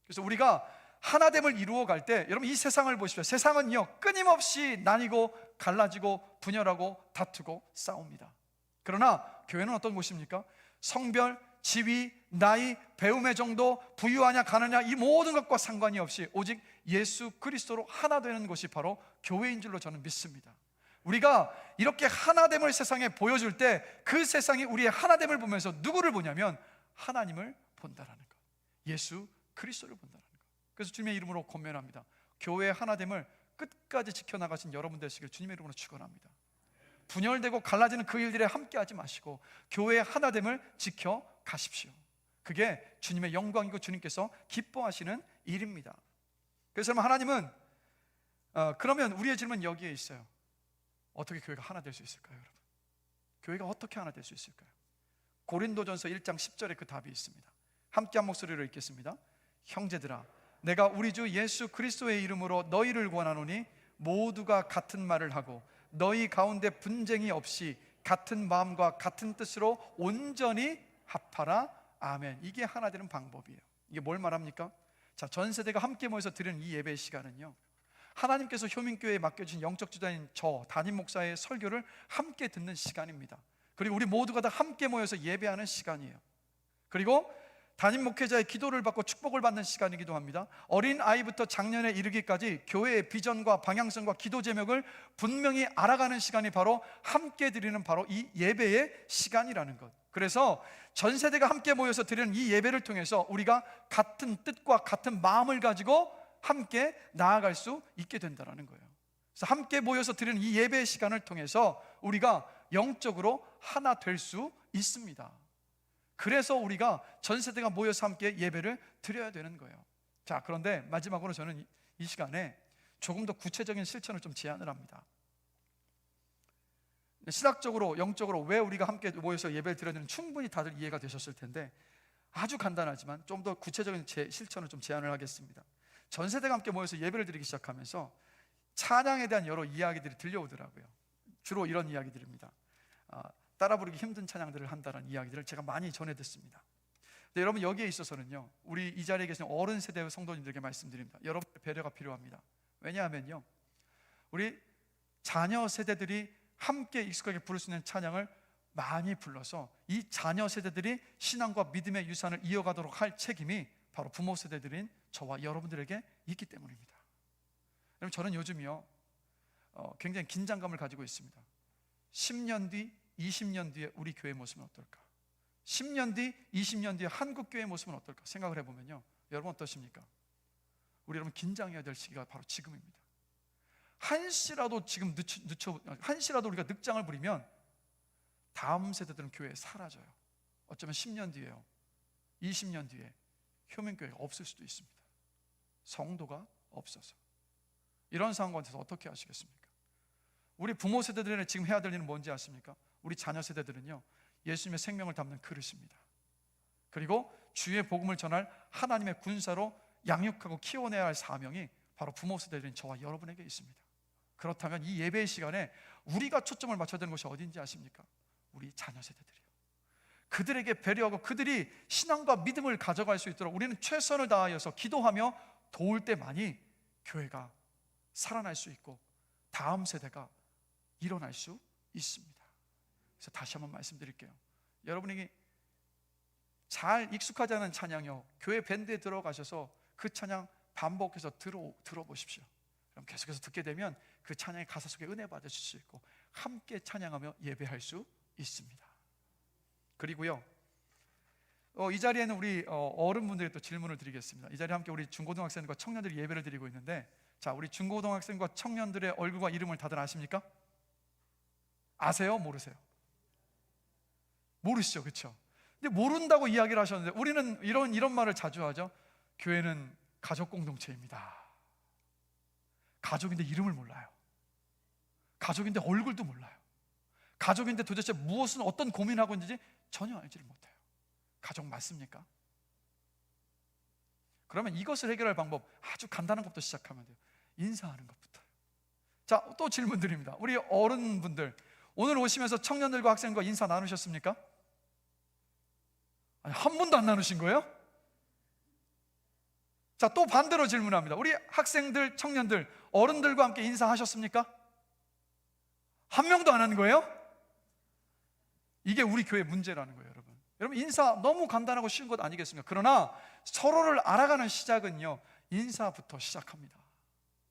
그래서 우리가 하나됨을 이루어갈 때, 여러분 이 세상을 보십시오. 세상은요 끊임없이 나뉘고 갈라지고 분열하고 다투고 싸웁니다. 그러나 교회는 어떤 곳입니까? 성별, 지위, 나이, 배움의 정도, 부유하냐 가느냐 이 모든 것과 상관이 없이 오직 예수 그리스도로 하나 되는 것이 바로 교회인 줄로 저는 믿습니다. 우리가 이렇게 하나됨을 세상에 보여줄 때 그 세상이 우리의 하나됨을 보면서 누구를 보냐면 하나님을 본다라는 것, 예수 그리스도를 본다는 것. 그래서 주님의 이름으로 권면합니다. 교회의 하나됨을 끝까지 지켜나가신 여러분 되시길 주님의 이름으로 축원합니다. 분열되고 갈라지는 그 일들에 함께하지 마시고 교회의 하나됨을 지켜가십시오. 그게 주님의 영광이고 주님께서 기뻐하시는 일입니다. 그래서 하나님은 그러면 우리의 질문은 여기에 있어요. 어떻게 교회가 하나 될 수 있을까요, 여러분? 교회가 어떻게 하나 될 수 있을까요? 고린도전서 1장 10절에 그 답이 있습니다. 함께 한 목소리로 읽겠습니다. 형제들아, 내가 우리 주 예수 그리스도의 이름으로 너희를 권하노니 모두가 같은 말을 하고 너희 가운데 분쟁이 없이 같은 마음과 같은 뜻으로 온전히 합하라. 아멘. 이게 하나 되는 방법이에요. 이게 뭘 말합니까? 자, 전 세대가 함께 모여서 드리는 이 예배의 시간은요, 하나님께서 효민교회에 맡겨주신 영적 지도자인 저 담임 목사의 설교를 함께 듣는 시간입니다. 그리고 우리 모두가 다 함께 모여서 예배하는 시간이에요. 그리고 담임 목회자의 기도를 받고 축복을 받는 시간이기도 합니다. 어린 아이부터 장년에 이르기까지 교회의 비전과 방향성과 기도 제목을 분명히 알아가는 시간이 바로 함께 드리는 바로 이 예배의 시간이라는 것. 그래서 전 세대가 함께 모여서 드리는 이 예배를 통해서 우리가 같은 뜻과 같은 마음을 가지고 함께 나아갈 수 있게 된다는 거예요. 그래서 함께 모여서 드리는 이 예배의 시간을 통해서 우리가 영적으로 하나 될 수 있습니다. 그래서 우리가 전 세대가 모여서 함께 예배를 드려야 되는 거예요. 자, 그런데 마지막으로 저는 이 시간에 조금 더 구체적인 실천을 좀 제안을 합니다. 신학적으로, 영적으로 왜 우리가 함께 모여서 예배를 드려야 되는지 충분히 다들 이해가 되셨을 텐데, 아주 간단하지만 좀 더 구체적인 실천을 좀 제안을 하겠습니다. 전 세대가 함께 모여서 예배를 드리기 시작하면서 찬양에 대한 여러 이야기들이 들려오더라고요. 주로 이런 이야기들입니다. 따라 부르기 힘든 찬양들을 한다는 이야기들을 제가 많이 전해 듣습니다. 근데 여러분, 여기에 있어서는요, 우리 이 자리에 계신 어른 세대의 성도님들에게 말씀드립니다. 여러분의 배려가 필요합니다. 왜냐하면요, 우리 자녀 세대들이 함께 익숙하게 부를 수 있는 찬양을 많이 불러서 이 자녀 세대들이 신앙과 믿음의 유산을 이어가도록 할 책임이 바로 부모 세대들인 저와 여러분들에게 있기 때문입니다. 여러분, 저는 요즘이요 굉장히 긴장감을 가지고 있습니다. 10년 뒤, 20년 뒤에 우리 교회 모습은 어떨까? 10년 뒤, 20년 뒤에 한국 교회 모습은 어떨까? 생각을 해보면요, 여러분 어떠십니까? 우리 여러분 긴장해야 될 시기가 바로 지금입니다. 한시라도 지금 한시라도 우리가 늑장을 부리면 다음 세대들은 교회에 사라져요. 어쩌면 10년 뒤에요, 20년 뒤에 효민교회가 없을 수도 있습니다. 성도가 없어서. 이런 상황 가운데서 어떻게 하시겠습니까? 우리 부모 세대들은 지금 해야 될 일은 뭔지 아십니까? 우리 자녀 세대들은요, 예수님의 생명을 담는 그릇입니다. 그리고 주의 복음을 전할 하나님의 군사로 양육하고 키워내야 할 사명이 바로 부모 세대들인 저와 여러분에게 있습니다. 그렇다면 이 예배의 시간에 우리가 초점을 맞춰야 되는 것이 어딘지 아십니까? 우리 자녀 세대들이요. 그들에게 배려하고 그들이 신앙과 믿음을 가져갈 수 있도록 우리는 최선을 다하여서 기도하며 도울 때만이 교회가 살아날 수 있고 다음 세대가 일어날 수 있습니다. 그래서 다시 한번 말씀드릴게요. 여러분이 잘 익숙하지 않은 찬양이요, 교회 밴드에 들어가셔서 그 찬양 반복해서 들어보십시오. 그럼 계속해서 듣게 되면 그 찬양의 가사 속에 은혜 받으실 수 있고 함께 찬양하며 예배할 수 있습니다. 그리고요, 이 자리에는 우리 어른분들이 또 질문을 드리겠습니다. 이 자리에 함께 우리 중고등학생과 청년들이 예배를 드리고 있는데, 자, 우리 중고등학생과 청년들의 얼굴과 이름을 다들 아십니까? 아세요? 모르세요? 모르시죠, 그렇죠? 근데 모른다고 이야기를 하셨는데 우리는 이런 말을 자주 하죠. 교회는 가족 공동체입니다. 가족인데 이름을 몰라요. 가족인데 얼굴도 몰라요. 가족인데 도대체 무엇은 어떤 고민하고 있는지 전혀 알지를 못해요. 가족 맞습니까? 그러면 이것을 해결할 방법, 아주 간단한 것부터 시작하면 돼요. 인사하는 것부터. 자, 또 질문 드립니다. 우리 어른분들, 오늘 오시면서 청년들과 학생과 인사 나누셨습니까? 아니, 한 번도 안 나누신 거예요? 자, 또 반대로 질문합니다. 우리 학생들, 청년들, 어른들과 함께 인사하셨습니까? 한 명도 안 하는 거예요? 이게 우리 교회 문제라는 거예요, 여러분. 여러분, 인사 너무 간단하고 쉬운 것 아니겠습니까? 그러나 서로를 알아가는 시작은요, 인사부터 시작합니다.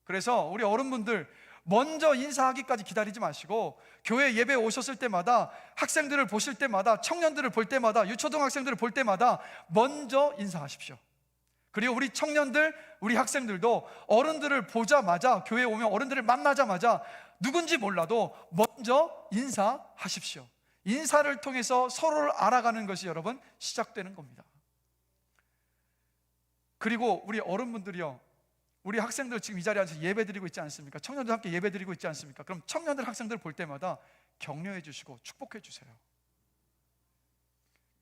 그래서 우리 어른분들, 먼저 인사하기까지 기다리지 마시고 교회 예배에 오셨을 때마다, 학생들을 보실 때마다, 청년들을 볼 때마다, 유초등학생들을 볼 때마다 먼저 인사하십시오. 그리고 우리 청년들, 우리 학생들도 어른들을 보자마자, 교회에 오면 어른들을 만나자마자 누군지 몰라도 먼저 인사하십시오. 인사를 통해서 서로를 알아가는 것이 여러분 시작되는 겁니다. 그리고 우리 어른분들이요, 우리 학생들 지금 이 자리에 앉아서 예배 드리고 있지 않습니까? 청년들 함께 예배 드리고 있지 않습니까? 그럼 청년들, 학생들 볼 때마다 격려해 주시고 축복해 주세요.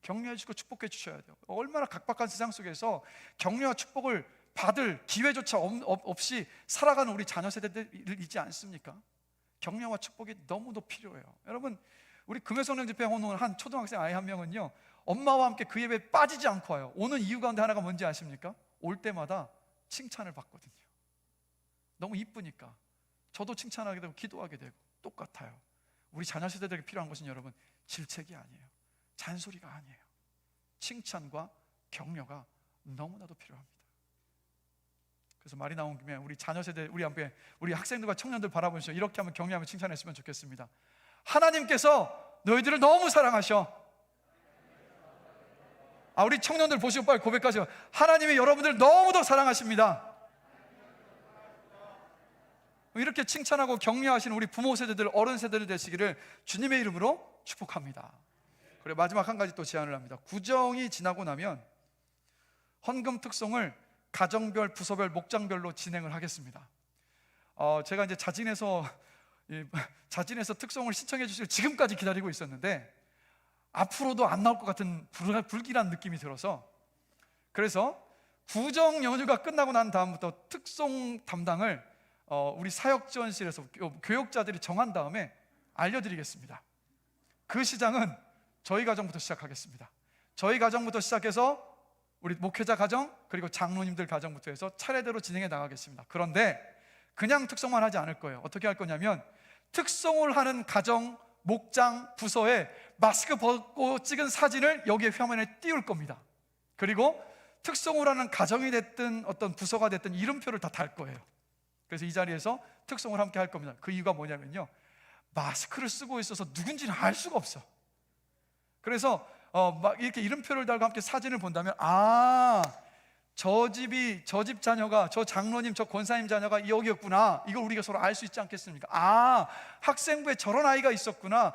격려해 주시고 축복해 주셔야 돼요. 얼마나 각박한 세상 속에서 격려와 축복을 받을 기회조차 없이 살아가는 우리 자녀 세대들이지 않습니까? 격려와 축복이 너무도 필요해요. 여러분, 우리 금요성령 집회 오는 한 초등학생 아이 한 명은요, 엄마와 함께 그 예배에 빠지지 않고 와요. 오는 이유 가운데 하나가 뭔지 아십니까? 올 때마다 칭찬을 받거든요. 너무 이쁘니까 저도 칭찬하게 되고 기도하게 되고 똑같아요. 우리 자녀 세대들에게 필요한 것은 여러분 질책이 아니에요, 잔소리가 아니에요. 칭찬과 격려가 너무나도 필요합니다. 그래서 말이 나온 김에 우리 자녀 세대, 우리 함께 우리 학생들과 청년들 바라보면서 이렇게 한번 격려하며 칭찬했으면 좋겠습니다. 하나님께서 너희들을 너무 사랑하셔. 우리 청년들 보시고 빨리 고백하세요. 하나님이 여러분들 너무도 사랑하십니다. 이렇게 칭찬하고 격려하시는 우리 부모 세대들, 어른 세대들 되시기를 주님의 이름으로 축복합니다. 그리고 마지막 한 가지 또 제안을 합니다. 구정이 지나고 나면 헌금 특송을 가정별, 부서별, 목장별로 진행을 하겠습니다. 제가 이제 자진해서 특송을 신청해 주실 지금까지 기다리고 있었는데 앞으로도 안 나올 것 같은 불길한 느낌이 들어서 그래서 구정 연휴가 끝나고 난 다음부터 특송 담당을 우리 사역지원실에서 교역자들이 정한 다음에 알려드리겠습니다. 그 시장은 저희 가정부터 시작하겠습니다. 저희 가정부터 시작해서 우리 목회자 가정, 그리고 장로님들 가정부터 해서 차례대로 진행해 나가겠습니다. 그런데 그냥 특송만 하지 않을 거예요. 어떻게 할 거냐면 특송을 하는 가정, 목장, 부서에 마스크 벗고 찍은 사진을 여기에 화면에 띄울 겁니다. 그리고 특송을 하는 가정이 됐든 어떤 부서가 됐든 이름표를 다 달 거예요. 그래서 이 자리에서 특송을 함께 할 겁니다. 그 이유가 뭐냐면요, 마스크를 쓰고 있어서 누군지는 알 수가 없어. 그래서 막 이렇게 이름표를 달고 함께 사진을 본다면, 저 집 자녀가, 저 장로님, 저 권사님 자녀가 여기였구나, 이걸 우리가 서로 알 수 있지 않겠습니까? 학생부에 저런 아이가 있었구나,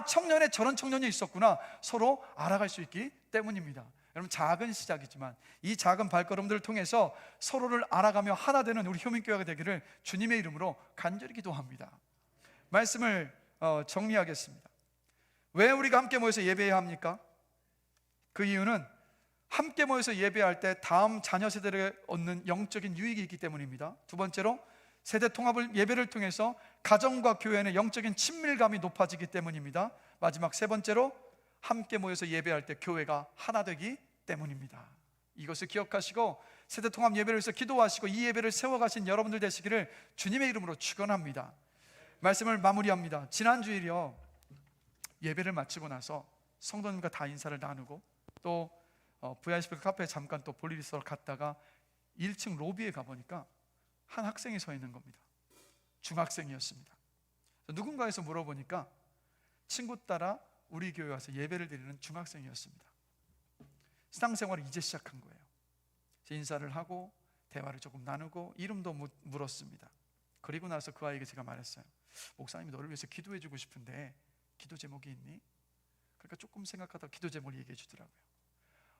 청년에 저런 청년이 있었구나, 서로 알아갈 수 있기 때문입니다. 여러분, 작은 시작이지만 이 작은 발걸음들을 통해서 서로를 알아가며 하나 되는 우리 효민교회가 되기를 주님의 이름으로 간절히 기도합니다. 말씀을 정리하겠습니다. 왜 우리가 함께 모여서 예배해야 합니까? 그 이유는 함께 모여서 예배할 때 다음 자녀 세대를 얻는 영적인 유익이 있기 때문입니다. 두 번째로, 세대 통합을 예배를 통해서 가정과 교회의 영적인 친밀감이 높아지기 때문입니다. 마지막 세 번째로, 함께 모여서 예배할 때 교회가 하나 되기 때문입니다. 이것을 기억하시고 세대 통합 예배를 위해서 기도하시고 이 예배를 세워가신 여러분들 되시기를 주님의 이름으로 축원합니다. 말씀을 마무리합니다. 지난 주일이요, 예배를 마치고 나서 성도님과 다 인사를 나누고 또 VIP 카페에 잠깐 또 볼 일이 있어 갔다가 1층 로비에 가보니까 한 학생이 서 있는 겁니다. 중학생이었습니다. 누군가에서 물어보니까 친구 따라 우리 교회 와서 예배를 드리는 중학생이었습니다. 신앙생활을 이제 시작한 거예요. 인사를 하고 대화를 조금 나누고 이름도 물었습니다. 그리고 나서 그 아이에게 제가 말했어요. 목사님이 너를 위해서 기도해 주고 싶은데 기도 제목이 있니? 그러니까 조금 생각하다 기도 제목을 얘기해 주더라고요.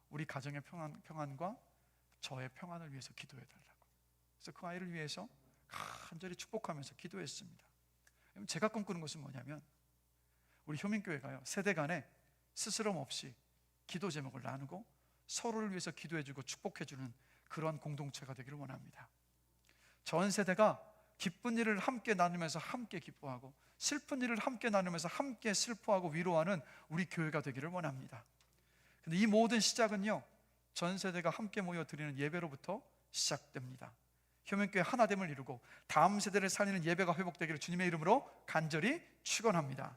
우리 가정의 평안과 저의 평안을 위해서 기도해 달라고. 그래서 그 아이를 위해서 간절히 축복하면서 기도했습니다. 제가 꿈꾸는 것은 뭐냐면 우리 효민교회가요, 세대 간에 스스럼 없이 기도 제목을 나누고 서로를 위해서 기도해주고 축복해주는 그런 공동체가 되기를 원합니다. 전 세대가 기쁜 일을 함께 나누면서 함께 기뻐하고 슬픈 일을 함께 나누면서 함께 슬퍼하고 위로하는 우리 교회가 되기를 원합니다. 근데 이 모든 시작은요, 전 세대가 함께 모여 드리는 예배로부터 시작됩니다. 효민교회 하나됨을 이루고 다음 세대를 살리는 예배가 회복되기를 주님의 이름으로 간절히 축원합니다.